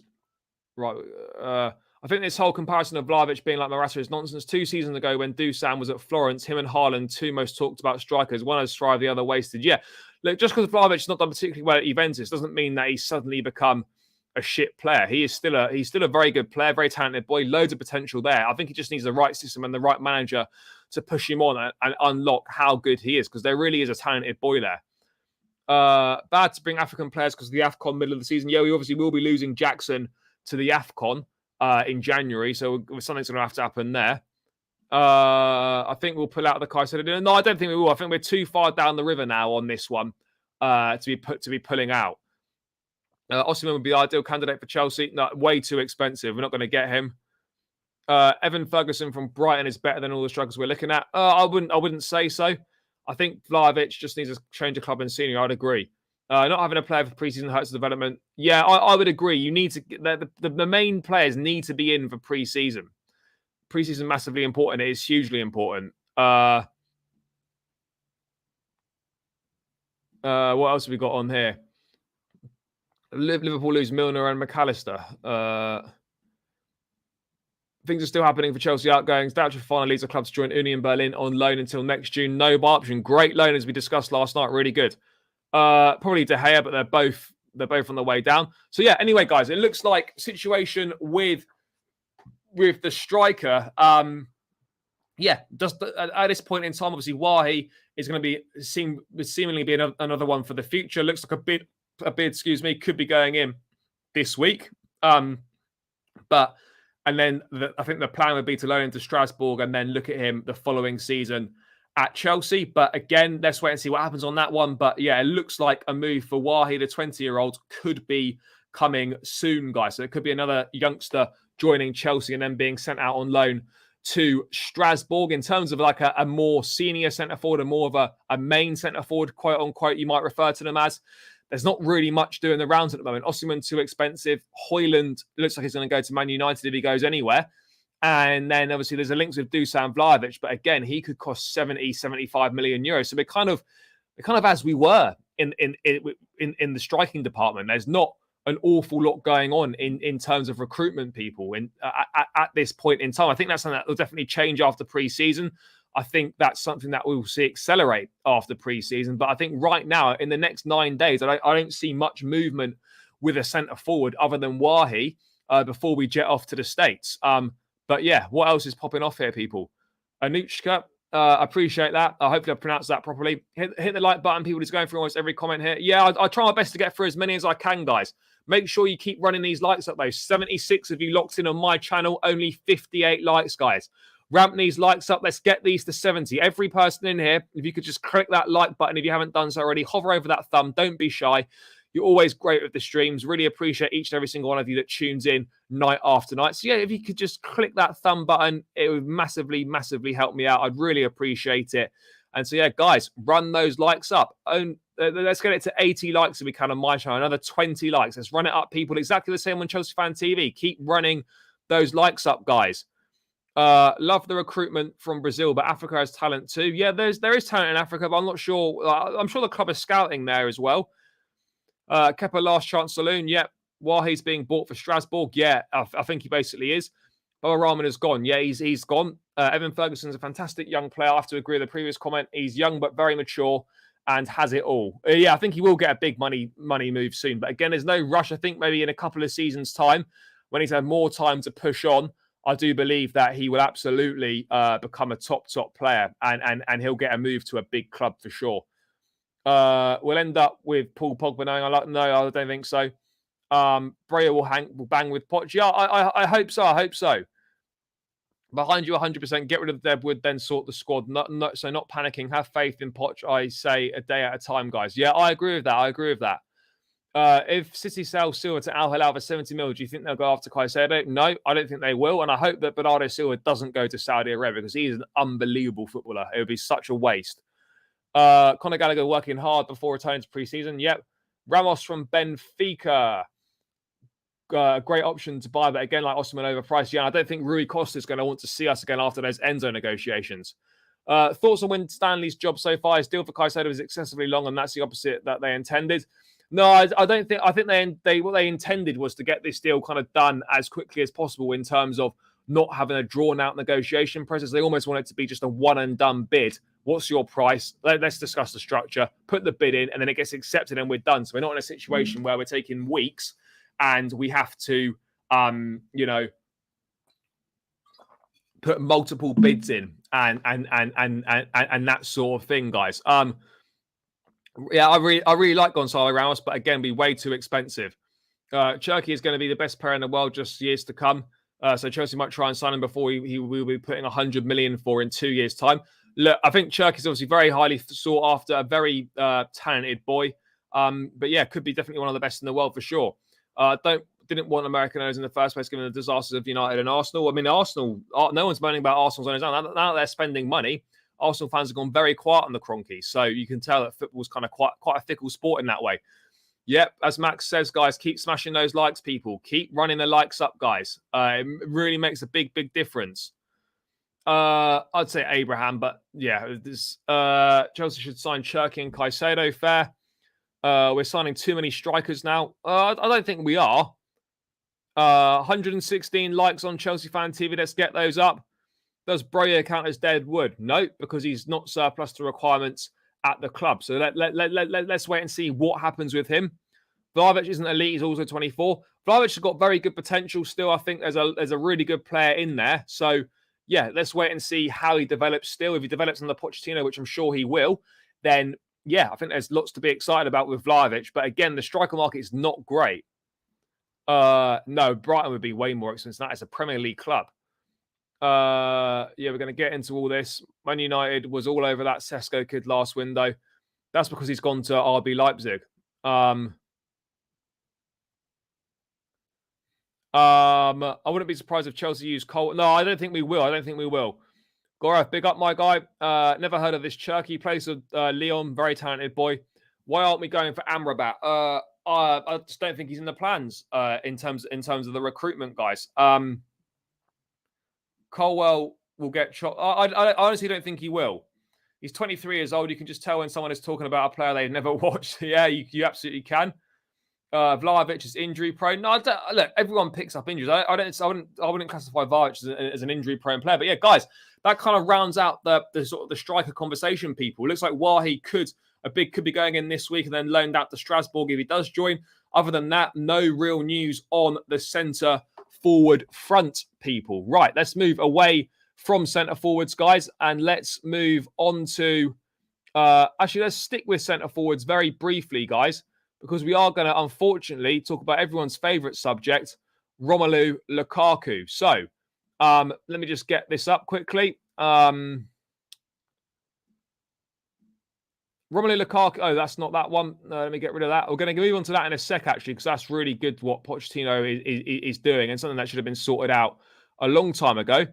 Right. I think this whole comparison of Vlahovic being like Morata is nonsense. 2 seasons ago, when Dusan was at Florence, him and Haaland, two most talked about strikers. One has thrived, the other wasted. Yeah, look, just because Vlahovic has not done particularly well at Juventus doesn't mean that he's suddenly become a shit player. He's still a very good player, very talented boy, loads of potential there. I think he just needs the right system and the right manager to push him on and unlock how good he is, because there really is a talented boy there. Bad to bring African players because of the AFCON middle of the season. Yeah, we obviously will be losing Jackson to the AFCON in January, so something's going to have to happen there. I think we'll pull out the Caicedo. No, I don't think we will. I think we're too far down the river now on this one to be pulling out. Osimhen would be the ideal candidate for Chelsea. No, way too expensive. We're not going to get him. Evan Ferguson from Brighton is better than all the struggles we're looking at. I wouldn't say so. I think Vlahovic just needs to change of club and scenery. I'd agree. Not having a player for preseason hurts the development. Yeah, I would agree. You need to the main players need to be in for preseason. Preseason massively important. It is hugely important. What else have we got on here? Liverpool lose Milner and McAllister. Things are still happening for Chelsea outgoings. Doucher finally leads the club to join Union Berlin on loan until next June. No buy option. Great loan, as we discussed last night. Really good. Probably De Gea, but they're both on the way down. So yeah. Anyway, guys, it looks like situation with the striker. Yeah, just at this point in time, obviously Wahi is going to be seemingly be another one for the future. Looks like a bid. Could be going in this week. But. And then I think the plan would be to loan him to Strasbourg and then look at him the following season at Chelsea. But again, let's wait and see what happens on that one. But yeah, it looks like a move for Wahi, the 20-year-old, could be coming soon, guys. So it could be another youngster joining Chelsea and then being sent out on loan to Strasbourg. In terms of like a more senior centre-forward and more of a main centre-forward, quote unquote, you might refer to them as. There's not really much doing the rounds at the moment. Osimhen, too expensive. Højlund looks like he's going to go to Man United if he goes anywhere. And then obviously there's a link with Dusan Vlahovic, but again, he could cost 70, 75 million euros. So we're kind of as we were in the striking department. There's not an awful lot going on in terms of recruitment people at this point in time. I think that's something that will definitely change after pre-season. I think that's something that we'll see accelerate after pre-season. But I think right now, in the next 9 days, I don't see much movement with a centre-forward other than Wahi before we jet off to the States. But yeah, what else is popping off here, people? Anushka, appreciate that. Hopefully I pronounced that properly. Hit the like button, people. Just going through almost every comment here. Yeah, I try my best to get through as many as I can, guys. Make sure you keep running these likes up, though. 76 of you locked in on my channel. Only 58 likes, guys. Ramp these likes up. Let's get these to 70. Every person in here, if you could just click that like button if you haven't done so already, hover over that thumb. Don't be shy. You're always great with the streams. Really appreciate each and every single one of you that tunes in night after night. So yeah, if you could just click that thumb button, it would massively, massively help me out. I'd really appreciate it. And so yeah, guys, run those likes up. Let's get it to 80 likes if we can on my channel. Another 20 likes. Let's run it up, people. Exactly the same on Chelsea Fan TV. Keep running those likes up, guys. Love the recruitment from Brazil, but Africa has talent too. Yeah, there is talent in Africa, but I'm not sure. I'm sure the club is scouting there as well. Kepa last chance saloon. Yeah, Wahi's being bought for Strasbourg. Yeah, I think he basically is. Boa Rahman has gone. Yeah, he's gone. Evan Ferguson's a fantastic young player. I have to agree with the previous comment. He's young but very mature and has it all. Yeah, I think he will get a big money move soon. But again, there's no rush. I think maybe in a couple of seasons' time, when he's had more time to push on, I do believe that he will absolutely become a top player and he'll get a move to a big club for sure. We'll end up with Paul Pogba. No, I don't think so. Breyer will bang with Poch. Yeah, I hope so. I hope so. Behind you 100%. Get rid of the Deadwood, then sort the squad. So not panicking. Have faith in Poch. I say a day at a time, guys. Yeah, I agree with that. If City sell Silva to Al Hilal for 70 mil, do you think they'll go after Caicedo? No, I don't think they will. And I hope that Bernardo Silva doesn't go to Saudi Arabia because he is an unbelievable footballer. It would be such a waste. Conor Gallagher working hard before returning to pre-season. Yep. Ramos from Benfica. Great option to buy, but again, like Osimhen overpriced. Yeah, I don't think Rui Costa is going to want to see us again after those Enzo negotiations. Thoughts on Win Stanley's job so far? His deal for Caicedo is excessively long, and that's the opposite that they intended. No, I don't think. I think they what they intended was to get this deal kind of done as quickly as possible in terms of not having a drawn out negotiation process. They almost want it to be just a one and done bid. What's your price? Let's discuss the structure, put the bid in, and then it gets accepted and we're done. So we're not in a situation where we're taking weeks and we have to, put multiple bids in and that sort of thing, guys. Yeah, I really like Gonzalo Ramos, but again, be way too expensive. Cherki is going to be the best player in the world just years to come. So Chelsea might try and sign him before he will be putting 100 million for in 2 years' time. Look, I think Cherki is obviously very highly sought after, a very talented boy. But yeah, could be definitely one of the best in the world for sure. Didn't want American owners in the first place, given the disasters of United and Arsenal. I mean, Arsenal, no one's moaning about Arsenal's on his own. Now they're spending money, Arsenal fans have gone very quiet on the Kroenkes. So you can tell that football's kind of quite a fickle sport in that way. Yep, as Max says, guys, keep smashing those likes, people. Keep running the likes up, guys. It really makes a big difference. I'd say Abraham, but yeah, Chelsea should sign Cherki and Caicedo. Fair. We're signing too many strikers now. I don't think we are. 116 likes on Chelsea Fan TV. Let's get those up. Does Broya count as dead wood? No, because he's not surplus to requirements at the club. So let's wait and see what happens with him. Vlahovic isn't elite. He's also 24. Vlahovic has got very good potential still. I think there's a really good player in there. So yeah, let's wait and see how he develops still. If he develops under Pochettino, which I'm sure he will, then yeah, I think there's lots to be excited about with Vlahovic. But again, the striker market is not great. No, Brighton would be way more expensive than that. It's a Premier League club. Yeah, we're going to get into all this. Man United was all over that Sesko kid last window. That's because he's gone to RB Leipzig. I wouldn't be surprised if Chelsea use Colwill. No, I don't think we will. Gorav, big up, my guy. Never heard of this Cherki. Plays with Leon, very talented boy. Why aren't we going for Amrabat? I just don't think he's in the plans in terms of the recruitment, guys. Colwill will get shot. I honestly don't think he will. He's 23 years old. You can just tell when someone is talking about a player they've never watched. Yeah, you absolutely can. Vlahovic is injury prone. No, look, everyone picks up injuries. I wouldn't classify Vlahovic as an injury prone player. But yeah, guys, that kind of rounds out the sort of the striker conversation. People, it looks like Wahi could be going in this week and then loaned out to Strasbourg if he does join. Other than that, no real news on the centre forward front, people. Right, let's move away from centre forwards, guys, and let's move on to actually let's stick with centre forwards very briefly, guys, because we are going to unfortunately talk about everyone's favourite subject, Romelu Lukaku. So let me just get this up quickly. Romelu Lukaku. Oh, that's not that one. Let me get rid of that. We're going to move on to that in a sec, actually, because that's really good what Pochettino is doing and something that should have been sorted out a long time ago.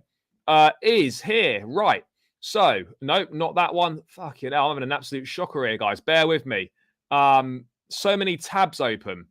Is here. Right. So, nope, not that one. Fucking hell, I'm having an absolute shocker here, guys. Bear with me. So many tabs open.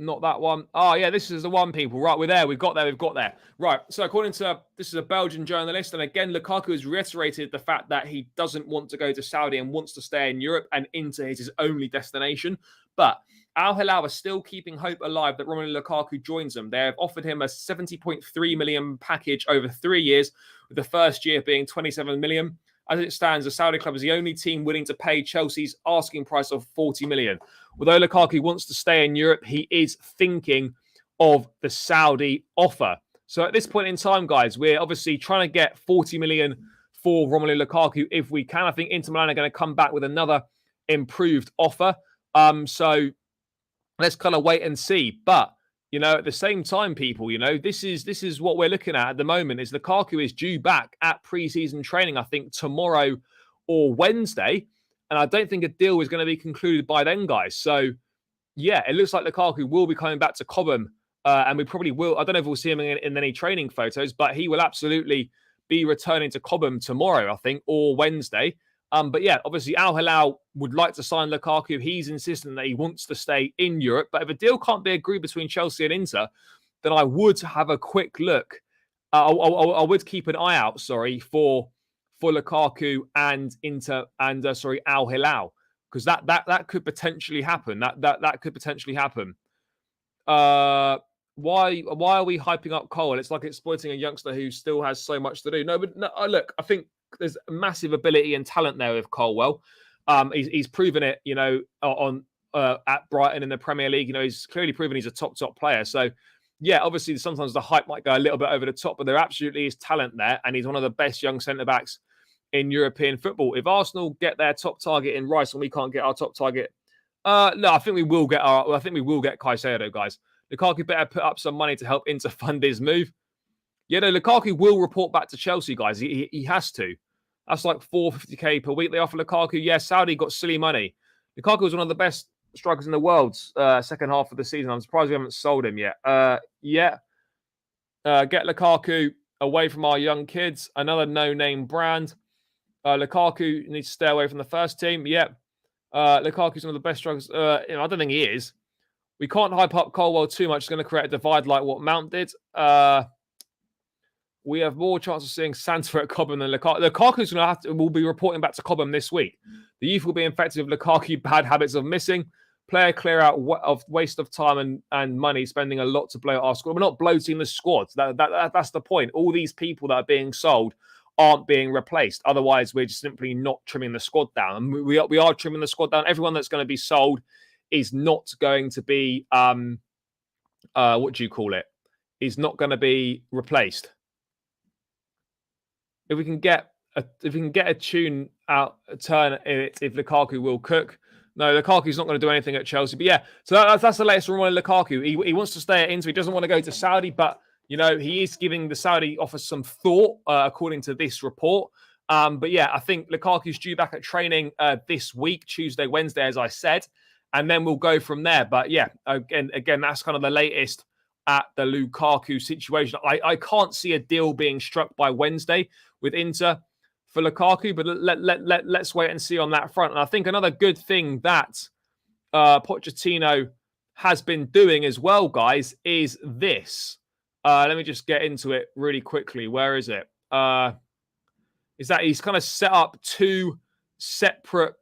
Not that one. Oh, yeah, this is the one, people. Right, we're there. We've got there. Right, so according to, this is a Belgian journalist, and again, Lukaku has reiterated the fact that he doesn't want to go to Saudi and wants to stay in Europe, and Inter is his only destination. But Al Hilal are still keeping hope alive that Romelu Lukaku joins them. They have offered him a 70.3 million package over 3 years, with the first year being 27 million. As it stands, the Saudi club is the only team willing to pay Chelsea's asking price of 40 million. Although Lukaku wants to stay in Europe, he is thinking of the Saudi offer. So at this point in time, guys, we're obviously trying to get 40 million for Romelu Lukaku if we can. I think Inter Milan are going to come back with another improved offer. So let's kind of wait and see. But you know, at the same time, people, you know, this is what we're looking at the moment. Is Lukaku is due back at pre-season training, I think tomorrow or Wednesday, and I don't think a deal is going to be concluded by then, guys. So yeah, it looks like Lukaku will be coming back to Cobham, and we probably will. I don't know if we'll see him in any training photos, but he will absolutely be returning to Cobham tomorrow, I think, or Wednesday. But yeah, obviously Al Hilal would like to sign Lukaku. He's insistent that he wants to stay in Europe. But if a deal can't be agreed between Chelsea and Inter, then I would have a quick look. I would keep an eye out, for Lukaku and Al Hilal. because that could potentially happen. That could potentially happen. Why are we hyping up Colwill? It's like exploiting a youngster who still has so much to do. No, but no, look, I think there's massive ability and talent there with Colwill. He's proven it, on at Brighton in the Premier League. He's clearly proven he's a top player. So, yeah, obviously sometimes the hype might go a little bit over the top, but there absolutely is talent there, and he's one of the best young centre backs in European football. If Arsenal get their top target in Rice and we can't get our top target, no, I think we will get Caicedo, guys. Lukaku better put up some money to help Inter fund his move. Lukaku will report back to Chelsea, guys. He has to. That's like $450K per week they offer Lukaku. Yeah, Saudi got silly money. Lukaku was one of the best strikers in the world second half of the season. I'm surprised we haven't sold him yet. Get Lukaku away from our young kids. Another no-name brand. Lukaku needs to stay away from the first team. Yep. Lukaku's one of the best strikers. I don't think he is. We can't hype up Colwill too much. It's going to create a divide like what Mount did. We have more chance of seeing Santa at Cobham than Lukaku. Lukaku's will be reporting back to Cobham this week. The youth will be infected with Lukaku bad habits of missing, player clear out of waste of time and money, spending a lot to blow our squad. We're not bloating the squad. That's the point. All these people that are being sold aren't being replaced. Otherwise, we're just simply not trimming the squad down. And we are trimming the squad down. Everyone that's going to be sold is not going to be is not going to be replaced. If we can get a tune out, a turn if Lukaku will cook. No, Lukaku's not going to do anything at Chelsea. But yeah, so that's the latest from Lukaku. He wants to stay at Inter. He doesn't want to go to Saudi, but he is giving the Saudi offer some thought, according to this report. But yeah, I think Lukaku's due back at training this week, Tuesday, Wednesday, as I said, and then we'll go from there. But yeah, again, that's kind of the latest at the Lukaku situation. I can't see a deal being struck by Wednesday with Inter for Lukaku, but let's wait and see on that front. And I think another good thing that Pochettino has been doing as well, guys, is this. Let me just get into it really quickly. Where is it? Is that he's kind of set up two separate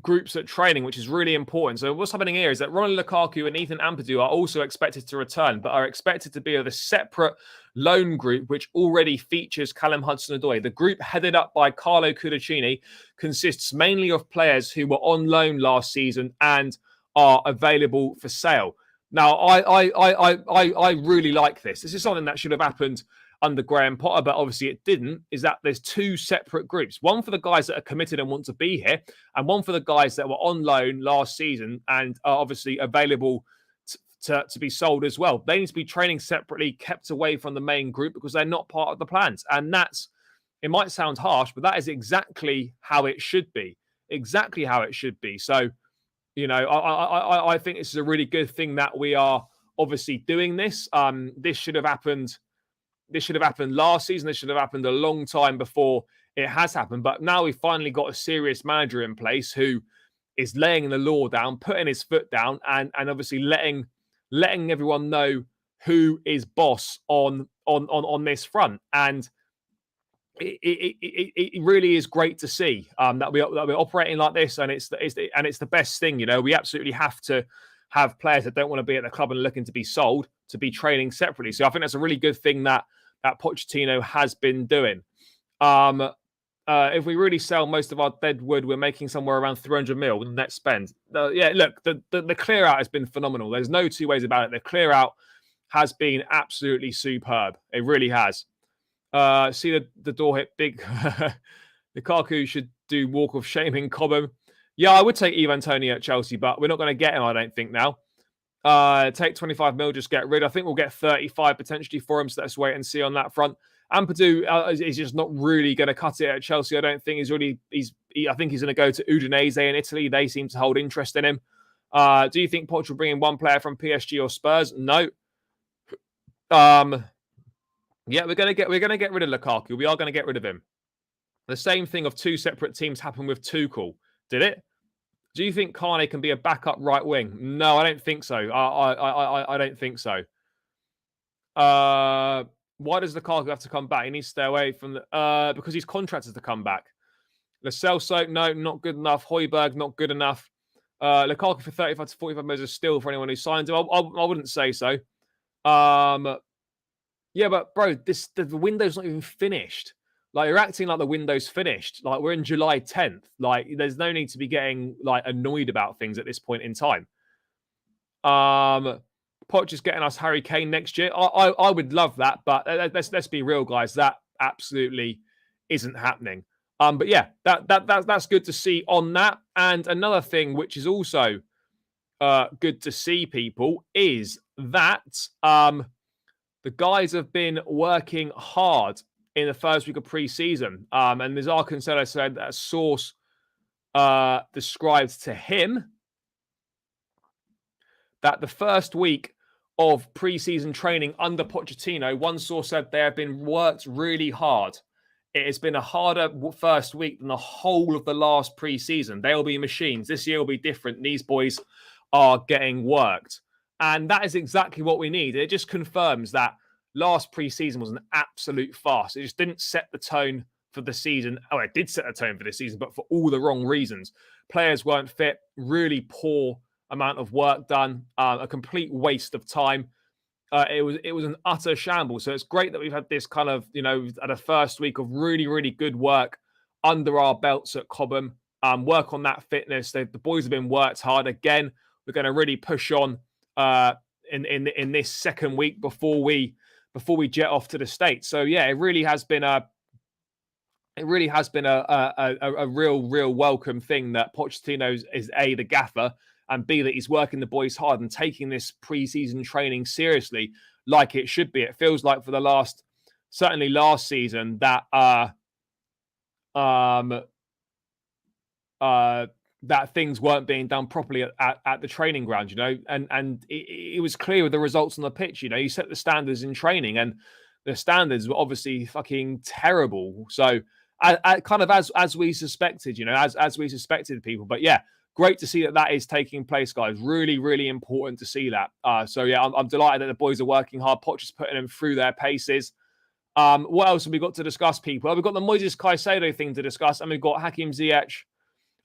groups at training, which is really important. So what's happening here is that Romelu Lukaku and Ethan Ampadu are also expected to return, but are expected to be of a separate loan group, which already features Callum Hudson-Odoi. The group headed up by Carlo Cudicini consists mainly of players who were on loan last season and are available for sale. Now, I really like this. This is something that should have happened under Graham Potter, but obviously it didn't, is that there's two separate groups. One for the guys that are committed and want to be here, and one for the guys that were on loan last season and are obviously available to be sold as well. They need to be training separately, kept away from the main group because they're not part of the plans. And it might sound harsh, but that is exactly how it should be. Exactly how it should be. So, I think this is a really good thing that we are obviously doing this. This should have happened. This should have happened last season. This should have happened a long time before it has happened. But now we've finally got a serious manager in place who is laying the law down, putting his foot down, and obviously letting everyone know who is boss on this front. And it really is great to see that we're operating like this, and it's the best thing. We absolutely have to have players that don't want to be at the club and looking to be sold to be training separately. So I think that's a really good thing that Pochettino has been doing. If we really sell most of our dead wood, we're making somewhere around 300 mil with net spend. Look, the clear out has been phenomenal. There's no two ways about it. The clear out has been absolutely superb. It really has. See the door hit big. Lukaku should do walk of shame in Cobham. Yeah, I would take Ivan Toney at Chelsea, but we're not going to get him, I don't think, now. Take 25 mil, just get rid. I think we'll get 35 potentially for him, so let's wait and see on that front. Ampadu is just not really going to cut it at Chelsea. I don't think I think he's going to go to Udinese in Italy. They seem to hold interest in him. Do you think Poch will bring in one player from PSG or Spurs? No. Yeah, we're going to get rid of Lukaku. We are going to get rid of him. The same thing of two separate teams happened with Tuchel. Did it? Do you think Kane can be a backup right wing? No, I don't think so. I don't think so. Why does Lukaku have to come back? He needs to stay away from because he's contracted to come back. Lo Celso, no, not good enough. Højbjerg, not good enough. Lukaku for 35 to 45 million is still for anyone who signs him. I wouldn't say so. Yeah, but bro, the window's not even finished. Like, you're acting like the window's finished. Like, we're in July 10th. Like, there's no need to be getting like annoyed about things at this point in time. Poch is getting us Harry Kane next year. I would love that, but let's be real, guys. That absolutely isn't happening. But yeah, that's good to see on that. And another thing which is also good to see, people, is that the guys have been working hard in the first week of pre-season. And as Caicedo said, that a source described to him that the first week of pre-season training under Pochettino, one source said they have been worked really hard. It has been a harder first week than the whole of the last pre-season. They'll be machines. This year will be different. These boys are getting worked. And that is exactly what we need. It just confirms that last pre-season was an absolute farce. It just didn't set the tone for the season. Oh, it did set the tone for the season, but for all the wrong reasons. Players weren't fit, really poor amount of work done, a complete waste of time. It was an utter shambles. So it's great that we've had this kind of, at a first week of really, really good work under our belts at Cobham. Work on that fitness. The boys have been worked hard. Again, we're going to really push on in this second week before we jet off to the States. So yeah, it really has been a real welcome thing that Pochettino is A, the gaffer, and B, that he's working the boys hard and taking this pre-season training seriously like it should be. It feels like for the certainly last season, that that things weren't being done properly at the training ground, and it was clear with the results on the pitch. You set the standards in training, and the standards were obviously fucking terrible. So, kind of as we suspected, as we suspected, people. But yeah, great to see that is taking place, guys. Really, really important to see that. So yeah, I'm delighted that the boys are working hard. Poch is putting them through their paces. What else have we got to discuss, people? Well, we've got the Moises Caicedo thing to discuss, and we've got Hakim Ziyech.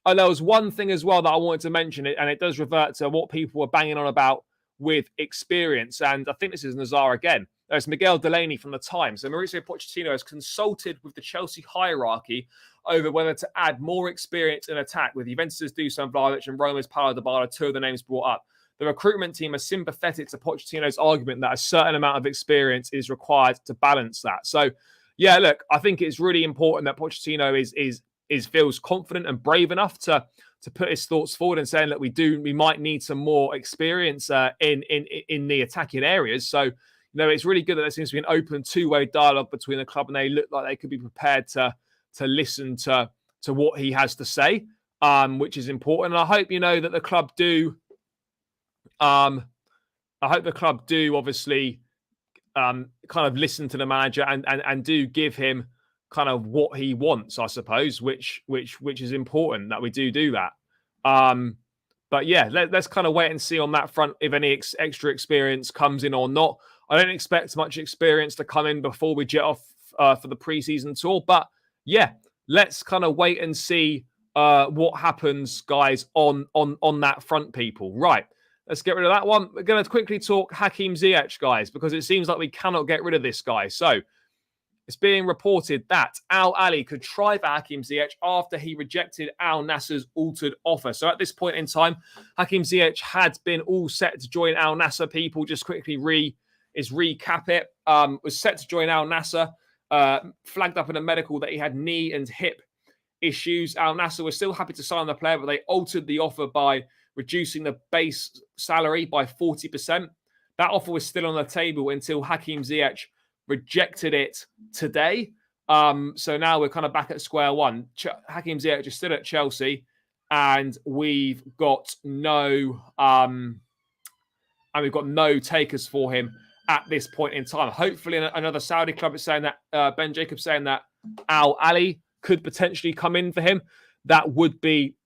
Oh, there was one thing as well that I wanted to mention, and it does revert to what people were banging on about with experience. And I think this is Nazar again. There's Miguel Delaney from the Times. So Mauricio Pochettino has consulted with the Chelsea hierarchy over whether to add more experience in attack, with Juventus' Dusan Vlahovic and Roma's Paulo Dybala, two of the names brought up. The recruitment team are sympathetic to Pochettino's argument that a certain amount of experience is required to balance that. So, yeah, look, I think it's really important that Pochettino feels confident and brave enough to put his thoughts forward and saying that we might need some more experience in the attacking areas. So, it's really good that there seems to be an open two-way dialogue between the club, and they look like they could be prepared to listen to what he has to say, which is important. And I hope that the club do. I hope the club do obviously kind of listen to the manager and do give him kind of what he wants, I suppose, which is important that we do that. But yeah, let's kind of wait and see on that front if any extra experience comes in or not. I don't expect much experience to come in before we jet off for the pre-season tour. But yeah, let's kind of wait and see what happens, guys, on that front, people. Right, let's get rid of that one. We're going to quickly talk Hakim Ziyech, guys, because it seems like we cannot get rid of this guy. So it's being reported that Al Ahly could try for Hakim Ziyech after he rejected Al Nassr's altered offer. So at this point in time, Hakim Ziyech had been all set to join Al Nassr. People, just quickly recap it. Was set to join Al Nassr, flagged up in a medical that he had knee and hip issues. Al Nassr was still happy to sign the player, but they altered the offer by reducing the base salary by 40%. That offer was still on the table until Hakim Ziyech rejected it today. So now we're kind of back at square one. Hakim Ziyech is still at Chelsea, and we've got no takers for him at this point in time. Hopefully another Saudi club is saying that Ben Jacobs saying that Al Ahly could potentially come in for him. That would be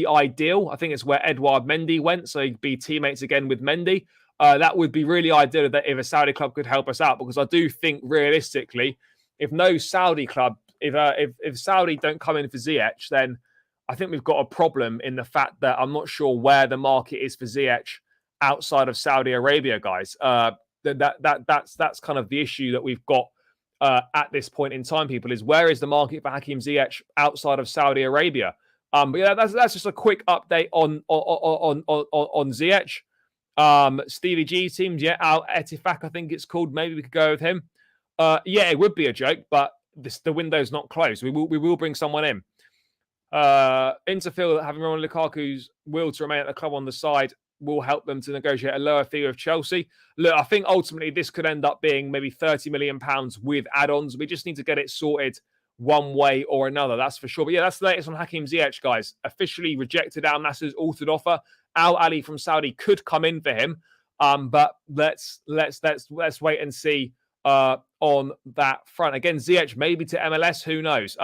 ideal. I think it's where Edouard Mendy went, so he'd be teammates again with Mendy. That would be really ideal that if a Saudi club could help us out, because I do think realistically, if no Saudi club if Saudi don't come in for Ziyech, then I think we've got a problem in the fact that I'm not sure where the market is for Ziyech outside of Saudi Arabia, guys. That's kind of the issue that we've got at this point in time. People, is where is the market for Hakim Ziyech outside of Saudi Arabia? But yeah, that's just a quick update on Ziyech. Stevie G teams, yeah, Al Etifak, I think it's called. Maybe we could go with him. Yeah, it would be a joke, but the window's not closed. We will bring someone in. Interfield having Romelu Lukaku's will to remain at the club on the side will help them to negotiate a lower fee with Chelsea. Look, I think ultimately this could end up being maybe £30 million with add-ons. We just need to get it sorted one way or another, that's for sure. But yeah, that's the latest on Hakim Ziyech, guys. Officially rejected Al Nassr's altered offer. Al Ali from Saudi could come in for him, but let's wait and see on that front. Again, Ziyech maybe to MLS, who knows?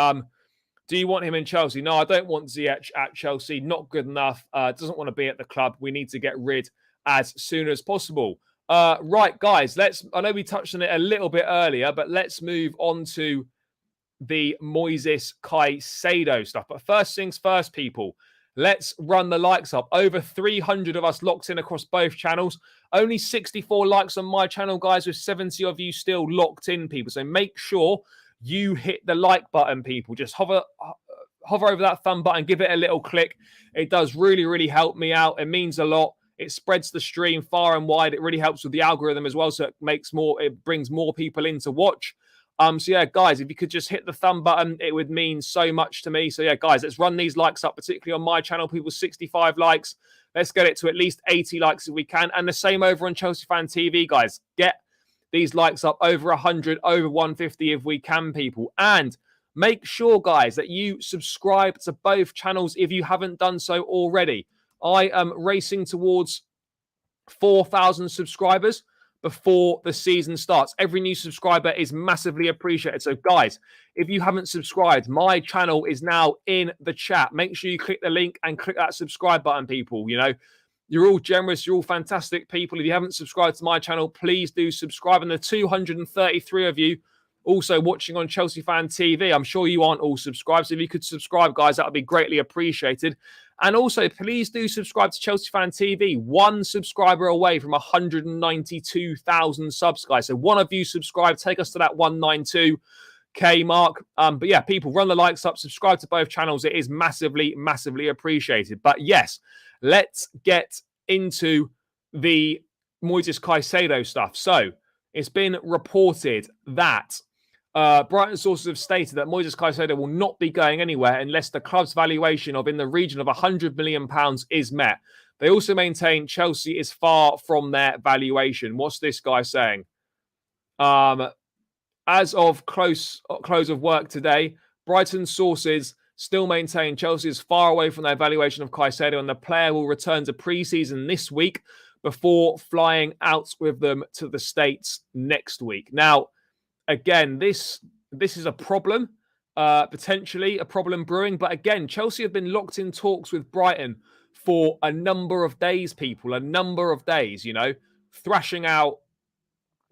Do you want him in Chelsea? No, I don't want Ziyech at Chelsea. Not good enough. Doesn't want to be at the club. We need to get rid as soon as possible. Right, guys. I know we touched on it a little bit earlier, but let's move on to the Moises Caicedo stuff. But first things first, people. Let's run the likes up. Over 300 of us locked in across both channels. Only 64 likes on my channel, guys, with 70 of you still locked in, people. So make sure you hit the like button, people. Just hover over that thumb button, give it a little click. It does really, really help me out. It means a lot. It spreads the stream far and wide. It really helps with the algorithm as well, so it brings more people in to watch. So yeah, guys, if you could just hit the thumb button, it would mean so much to me. So yeah, guys, let's run these likes up, particularly on my channel. People, 65 likes. Let's get it to at least 80 likes if we can. And the same over on Chelsea Fan TV, guys. Get these likes up over 100, over 150 if we can, people. And make sure, guys, that you subscribe to both channels if you haven't done so already. I am racing towards 4,000 subscribers before the season starts. Every new subscriber is massively appreciated. So, guys, if you haven't subscribed, my channel is now in the chat. Make sure you click the link and click that subscribe button, people. You know, you're all generous. You're all fantastic people. If you haven't subscribed to my channel, please do subscribe. And the 233 of you also watching on Chelsea Fan TV, I'm sure you aren't all subscribed. So if you could subscribe, guys, that would be greatly appreciated. And also, please do subscribe to Chelsea Fan TV. One subscriber away from 192,000 subs, guys. So one of you subscribe, take us to that 192K mark. But yeah, people, run the likes up, subscribe to both channels. It is massively, massively appreciated. But yes, let's get into the Moises Caicedo stuff. So it's been reported that Brighton sources have stated that Moises Caicedo will not be going anywhere unless the club's valuation of in the region of £100 million is met. They also maintain Chelsea is far from their valuation. What's this guy saying? As of close of work today, Brighton sources still maintain Chelsea is far away from their valuation of Caicedo, and the player will return to pre-season this week before flying out with them to the States next week. Now, again, this is a problem, potentially a problem brewing. But again, Chelsea have been locked in talks with Brighton for a number of days, people, a number of days, you know, thrashing out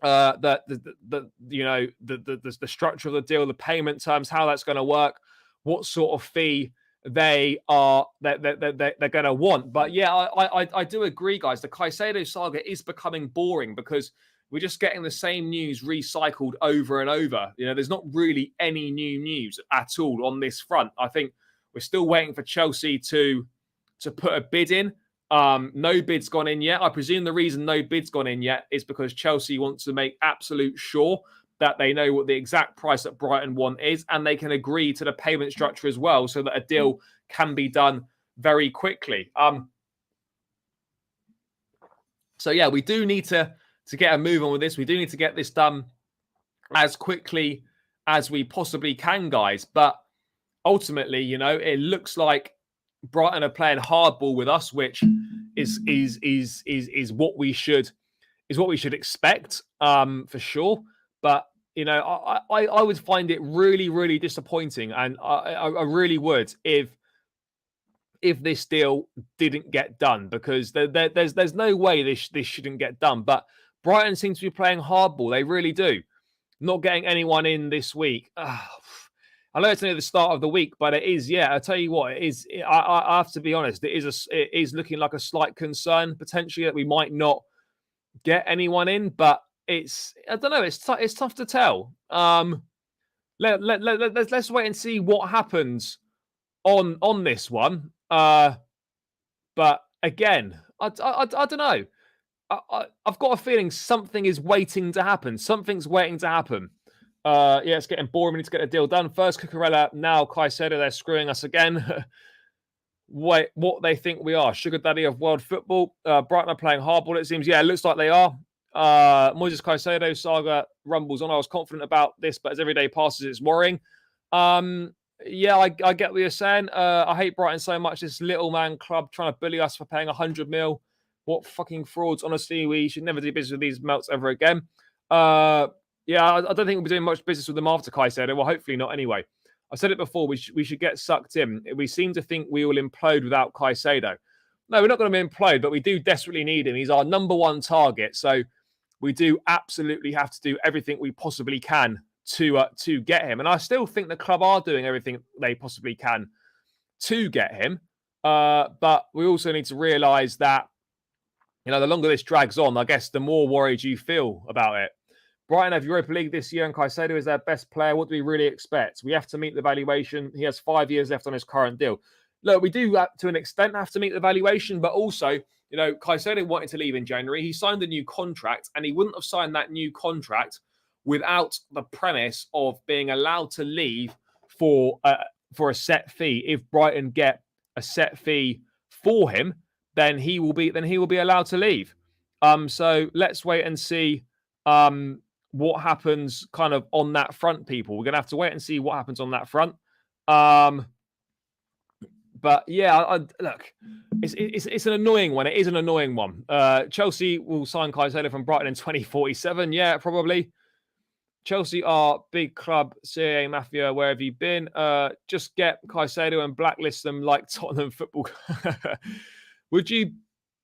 the structure of the deal, the payment terms, how that's going to work, what sort of fee they're going to want. But yeah, I do agree, guys. The Caicedo saga is becoming boring because we're just getting the same news recycled over and over. You know, there's not really any new news at all on this front. I think we're still waiting for Chelsea to put a bid in. No bid's gone in yet. I presume the reason no bid's gone in yet is because Chelsea wants to make absolute sure that they know what the exact price that Brighton want is, and they can agree to the payment structure as well, so that a deal can be done very quickly. So yeah, we do need to get a move on with this. We do need to get this done as quickly as we possibly can, guys. But ultimately, you know, it looks like Brighton are playing hardball with us, which is what we should expect, for sure. But you know, I would find it really, really disappointing, and I really would if this deal didn't get done, because there's no way this shouldn't get done. But Brighton seems to be playing hardball. They really do. Not getting anyone in this week. I know it's only the start of the week, but it is, yeah, I'll tell you what, it is. I have to be honest, it is looking like a slight concern potentially that we might not get anyone in, but I don't know, it's tough to tell. Let's wait and see what happens on this one. But again, I don't know. I've got a feeling something is waiting to happen. Something's waiting to happen. Yeah, it's getting boring. We need to get a deal done. First Cucurella, now Caicedo. They're screwing us again. Wait, what they think we are? Sugar daddy of world football. Brighton are playing hardball, it seems. Yeah, it looks like they are. Moises Caicedo saga rumbles on. I was confident about this, but as every day passes, it's worrying. Yeah, I get what you're saying. I hate Brighton so much. This little man club trying to bully us for paying 100 mil. What fucking frauds. Honestly, we should never do business with these melts ever again. Yeah, I don't think we'll be doing much business with them after Caicedo. Well, hopefully not anyway. I said it before, we should get sucked in. We seem to think we will implode without Caicedo. No, we're not going to implode, but we do desperately need him. He's our number one target. So we do absolutely have to do everything we possibly can to get him. And I still think the club are doing everything they possibly can to get him. But we also need to realise that, the longer this drags on, I guess the more worried you feel about it. Brighton have Europa League this year and Caicedo is their best player. What do we really expect? We have to meet the valuation. He has 5 years left on his current deal. Look, we do, to an extent, have to meet the valuation, but also, Caicedo wanted to leave in January. He signed a new contract, and he wouldn't have signed that new contract without the premise of being allowed to leave for a set fee. If Brighton get a set fee for him, then he will be allowed to leave. So let's wait and see what happens kind of on that front, people. We're going to have to wait and see what happens on that front. But yeah, look, it's an annoying one. It is an annoying one. Chelsea will sign Caicedo from Brighton in 2047. Yeah, probably. Chelsea are big club, Serie A Mafia, where have you been? Just get Caicedo and blacklist them like Tottenham Football. Would you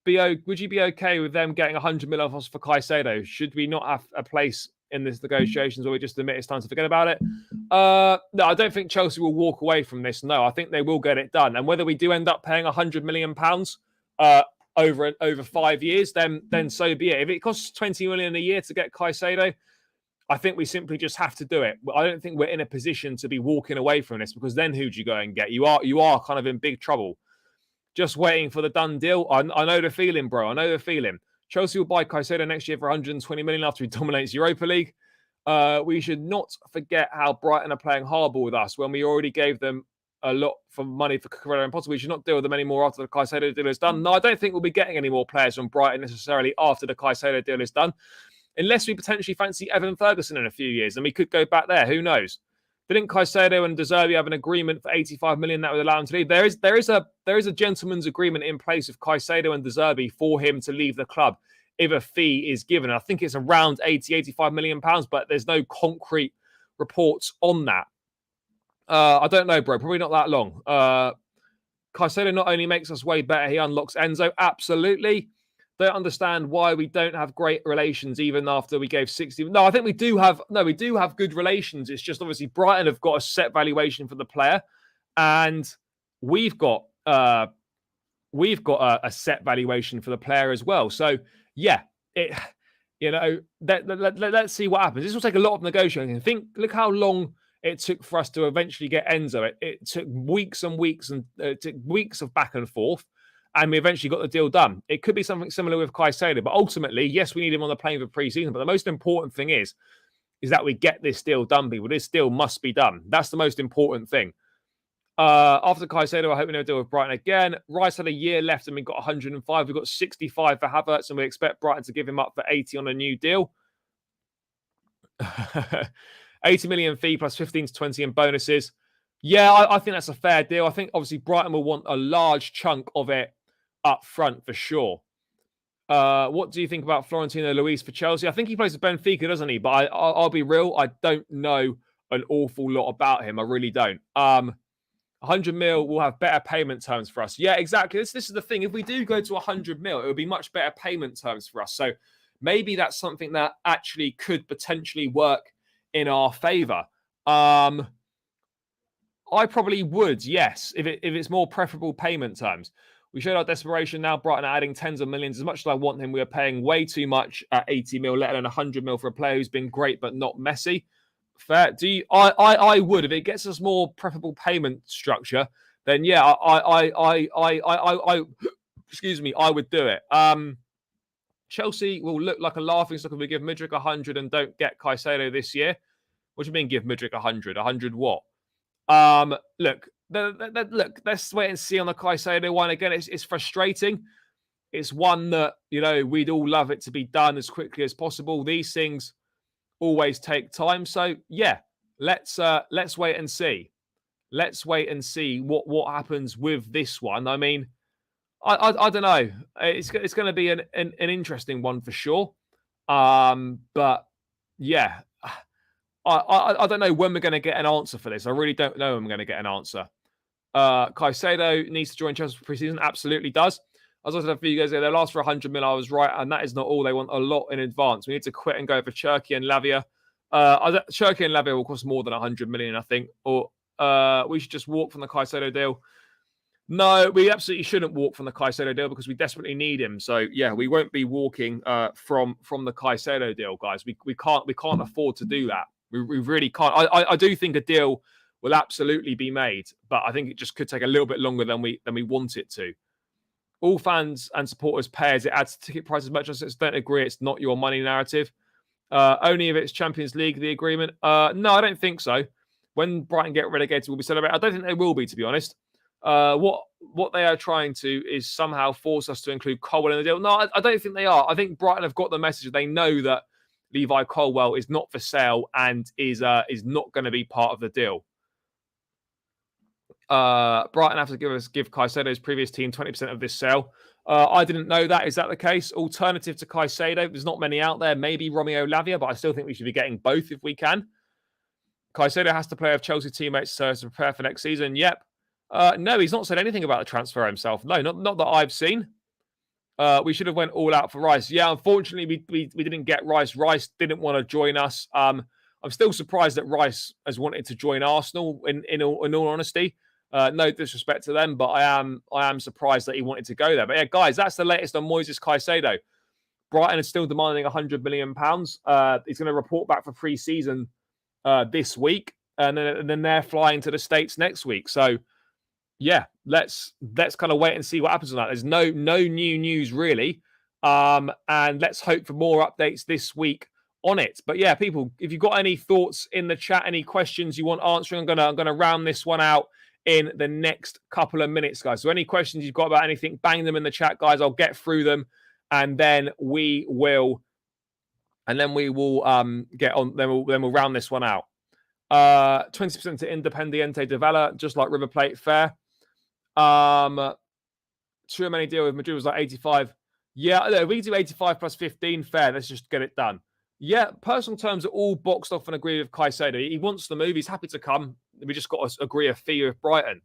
be okay with them getting 100 million off us for Caicedo? Should we not have a place in this negotiations or we just admit it's time to forget about it? No, I don't think Chelsea will walk away from this. No, I think they will get it done. And whether we do end up paying £100 million over 5 years, then so be it. If it costs 20 million a year to get Caicedo, I think we simply just have to do it. I don't think we're in a position to be walking away from this, because then who'd you go and get? You are kind of in big trouble. Just waiting for the done deal. I know the feeling, bro. I know the feeling. Chelsea will buy Caicedo next year for 120 million after he dominates Europa League. We should not forget how Brighton are playing hardball with us when we already gave them a lot for money for Cucurella and Potter. We should not deal with them anymore after the Caicedo deal is done. No, I don't think we'll be getting any more players from Brighton necessarily after the Caicedo deal is done, unless we potentially fancy Evan Ferguson in a few years, and we could go back there. Who knows? Didn't Caicedo and De Zerbi have an agreement for 85 million that would allow him to leave? There is a gentleman's agreement in place with Caicedo and De Zerbi for him to leave the club if a fee is given. I think it's around 85 million pounds, but there's no concrete reports on that. I don't know, bro. Probably not that long. Caicedo not only makes us way better, he unlocks Enzo. Absolutely. Don't understand why we don't have great relations even after we gave 60. No, I think we do have good relations. It's just obviously Brighton have got a set valuation for the player, and we've got a set valuation for the player as well. So yeah, let's see what happens. This will take a lot of negotiating. Look how long it took for us to eventually get Enzo. It took weeks and weeks, and it took weeks of back and forth. And we eventually got the deal done. It could be something similar with Caicedo, but ultimately, yes, we need him on the plane for pre-season. But the most important thing is that we get this deal done, people. This deal must be done. That's the most important thing. After Caicedo, I hope we never deal with Brighton again. Rice had a year left and we got 105. We've got 65 for Havertz, and we expect Brighton to give him up for 80 on a new deal. 80 million fee plus 15 to 20 in bonuses. Yeah, I think that's a fair deal. I think obviously Brighton will want a large chunk of it up front for sure. What do you think about Florentino Luis for Chelsea? I think he plays with Benfica, doesn't he? But I'll be real, I don't know an awful lot about him. I really don't. 100 mil will have better payment terms for us. Yeah, exactly. This is the thing. If we do go to 100 mil, it would be much better payment terms for us. So maybe that's something that actually could potentially work in our favour. I probably would, yes, if it's more preferable payment terms. We showed our desperation now. Brighton are adding tens of millions. As much as I want him, we are paying way too much at 80 mil, let alone 100 mil for a player who's been great but not Messi. Fair. I would, if it gets us more preferable payment structure, then yeah, I excuse me, I would do it. Chelsea will look like a laughing stock if we give Mudryk 100 and don't get Caicedo this year. What do you mean give Mudryk 100? 100 what? Look, let's wait and see on the Caicedo one. Again, it's frustrating. It's one that, we'd all love it to be done as quickly as possible. These things always take time. So yeah, let's wait and see. Let's wait and see what happens with this one. I mean, I don't know. It's going to be an interesting one for sure. But yeah, I don't know when we're going to get an answer for this. I really don't know when we're going to get an answer. Caicedo needs to join Chelsea for preseason. Absolutely does. As I said for you guys, they'll ask for 100 mil. I was right, and that is not all. They want a lot in advance. We need to quit and go for Cherki and Lavia. Cherki and Lavia will cost more than 100 million, I think. Or we should just walk from the Caicedo deal. No, we absolutely shouldn't walk from the Caicedo deal because we desperately need him. So yeah, we won't be walking from the Caicedo deal, guys. We can't afford to do that. We really can't. I do think a deal will absolutely be made, but I think it just could take a little bit longer than we want it to. All fans and supporters pay as it adds to ticket prices. Merchandise don't agree. It's not your money narrative. Only if it's Champions League, the agreement. No, I don't think so. When Brighton get relegated, we'll be celebrating. I don't think they will be, to be honest. What they are trying to is somehow force us to include Colwill in the deal. No, I don't think they are. I think Brighton have got the message. They know that Levi Colwill is not for sale and is not going to be part of the deal. Brighton have to give Caicedo's previous team 20% of this sale. I didn't know that. Is that the case? Alternative to Caicedo, there's not many out there. Maybe Romeo Lavia, but I still think we should be getting both if we can. Caicedo has to play with Chelsea teammates to prepare for next season. Yep. No, he's not said anything about the transfer himself. No, not that I've seen. We should have went all out for Rice. Yeah, unfortunately, we didn't get Rice. Rice didn't want to join us. I'm still surprised that Rice has wanted to join Arsenal. In all honesty, no disrespect to them, but I am surprised that he wanted to go there. But yeah, guys, that's the latest on Moises Caicedo. Brighton is still demanding £100 million. He's going to report back for pre-season this week, and then they're flying to the States next week. So yeah, let's kind of wait and see what happens on that. There's no new news really, and let's hope for more updates this week on it. But yeah, people, if you've got any thoughts in the chat, any questions you want answering, I'm gonna round this one out in the next couple of minutes, guys. So any questions you've got about anything, bang them in the chat, guys. I'll get through them, and then we will get on. Then we'll round this one out. 20% to Independiente de Valle, just like River Plate, fair. Too many deal with Madrid was like 85. Yeah, look, we do 85 plus 15, fair. Let's just get it done. Yeah, personal terms are all boxed off and agreed with Caicedo. He wants the move. He's happy to come. We just got to agree a fee with Brighton.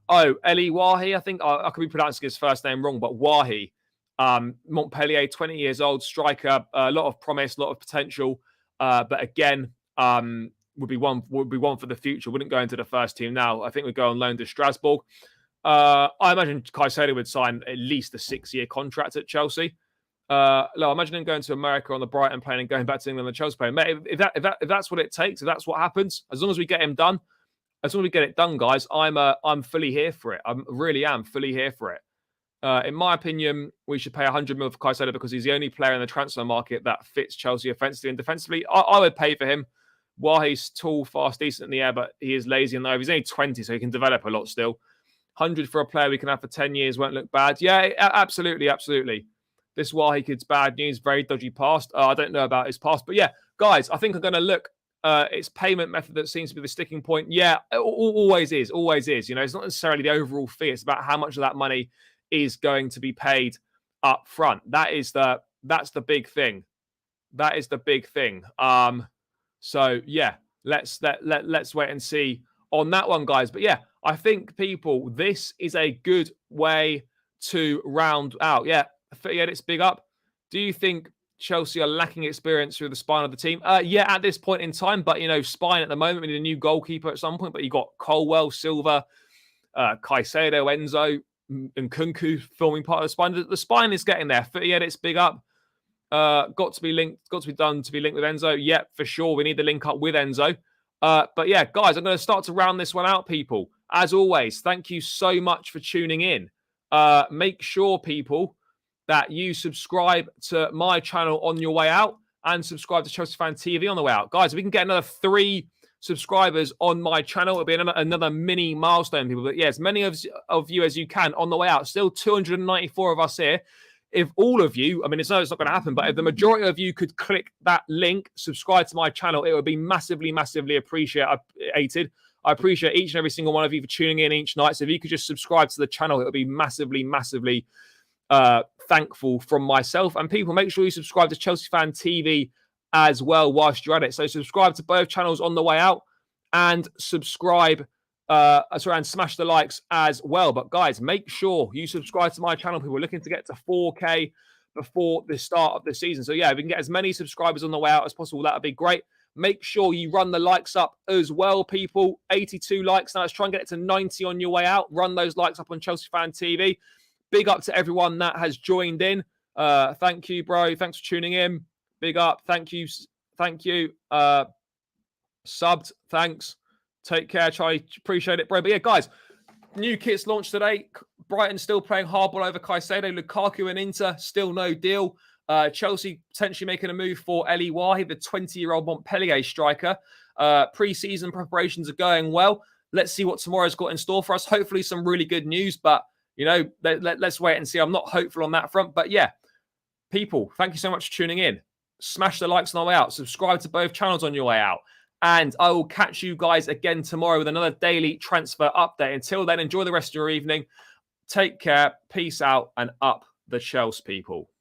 Oh, Elye Wahi, I think I could be pronouncing his first name wrong, but Wahi, Montpellier, 20 years old, striker, a lot of promise, a lot of potential. But again, would be one for the future. Wouldn't go into the first team now. I think we'd go on loan to Strasbourg. I imagine Caicedo would sign at least a 6-year contract at Chelsea. Imagine him going to America on the Brighton plane and going back to England on the Chelsea plane. Mate, if that's what it takes, if that's what happens, as long as we get him done, as long as we get it done, guys, I'm fully here for it. I really am fully here for it. In my opinion, we should pay 100 mil for Caicedo because he's the only player in the transfer market that fits Chelsea offensively and defensively. I would pay for him. While he's tall, fast, decent in the air, but he is lazy in the over. He's only 20, so he can develop a lot still. 100 for a player we can have for 10 years won't look bad. Yeah, absolutely. This Wahi kid's bad news, very dodgy past. I don't know about his past, but yeah, guys, I think I'm going to look. It's payment method that seems to be the sticking point. Yeah, it always is. You know, it's not necessarily the overall fee. It's about how much of that money is going to be paid up front. That's the big thing. That is the big thing. So yeah, let's wait and see on that one, guys. But yeah, I think people, this is a good way to round out. Yeah, 38, it's big up. Do you think Chelsea are lacking experience through the spine of the team. Yeah, at this point in time, but spine at the moment. We need a new goalkeeper at some point. But you got Colwill, Silva, Caicedo, Enzo, and Kunku forming part of the spine. The spine is getting there. 30 edits, big up. Got to be linked. Got to be done to be linked with Enzo. Yeah, for sure. We need the link up with Enzo. But yeah, guys, I'm going to start to round this one out, people. As always, thank you so much for tuning in. Make sure, people, that you subscribe to my channel on your way out and subscribe to Chelsea Fan TV on the way out. Guys, if we can get another 3 subscribers on my channel, it'll be another mini milestone, people. But yeah, as many of you as you can on the way out. Still 294 of us here. If all of you, I mean, it's not going to happen, but if the majority of you could click that link, subscribe to my channel, it would be massively, massively appreciated. I appreciate each and every single one of you for tuning in each night. So if you could just subscribe to the channel, it would be massively, massively thankful from myself. And people, make sure you subscribe to Chelsea Fan TV as well whilst you're at it. So subscribe to both channels on the way out and subscribe and smash the likes as well. But guys, make sure you subscribe to my channel. People are looking to get to 4K before the start of the season. So yeah, if we can get as many subscribers on the way out as possible, that would be great. Make sure you run the likes up as well, people. 82 likes now. Let's try and get it to 90 on your way out. Run those likes up on Chelsea Fan TV. Big up to everyone that has joined in. Thank you, bro. Thanks for tuning in. Big up. Thank you. Thank you. Subbed. Thanks. Take care, Charlie. Appreciate it, bro. But yeah, guys, new kits launched today. Brighton still playing hardball over Caicedo. Lukaku and Inter, still no deal. Chelsea potentially making a move for Elye Wahi, the 20-year-old Montpellier striker. Pre-season preparations are going well. Let's see what tomorrow's got in store for us. Hopefully some really good news, but let's wait and see. I'm not hopeful on that front, but yeah, people, thank you so much for tuning in. Smash the likes on the way out. Subscribe to both channels on your way out. And I will catch you guys again tomorrow with another daily transfer update. Until then, enjoy the rest of your evening. Take care. Peace out and up the Chelsea, people.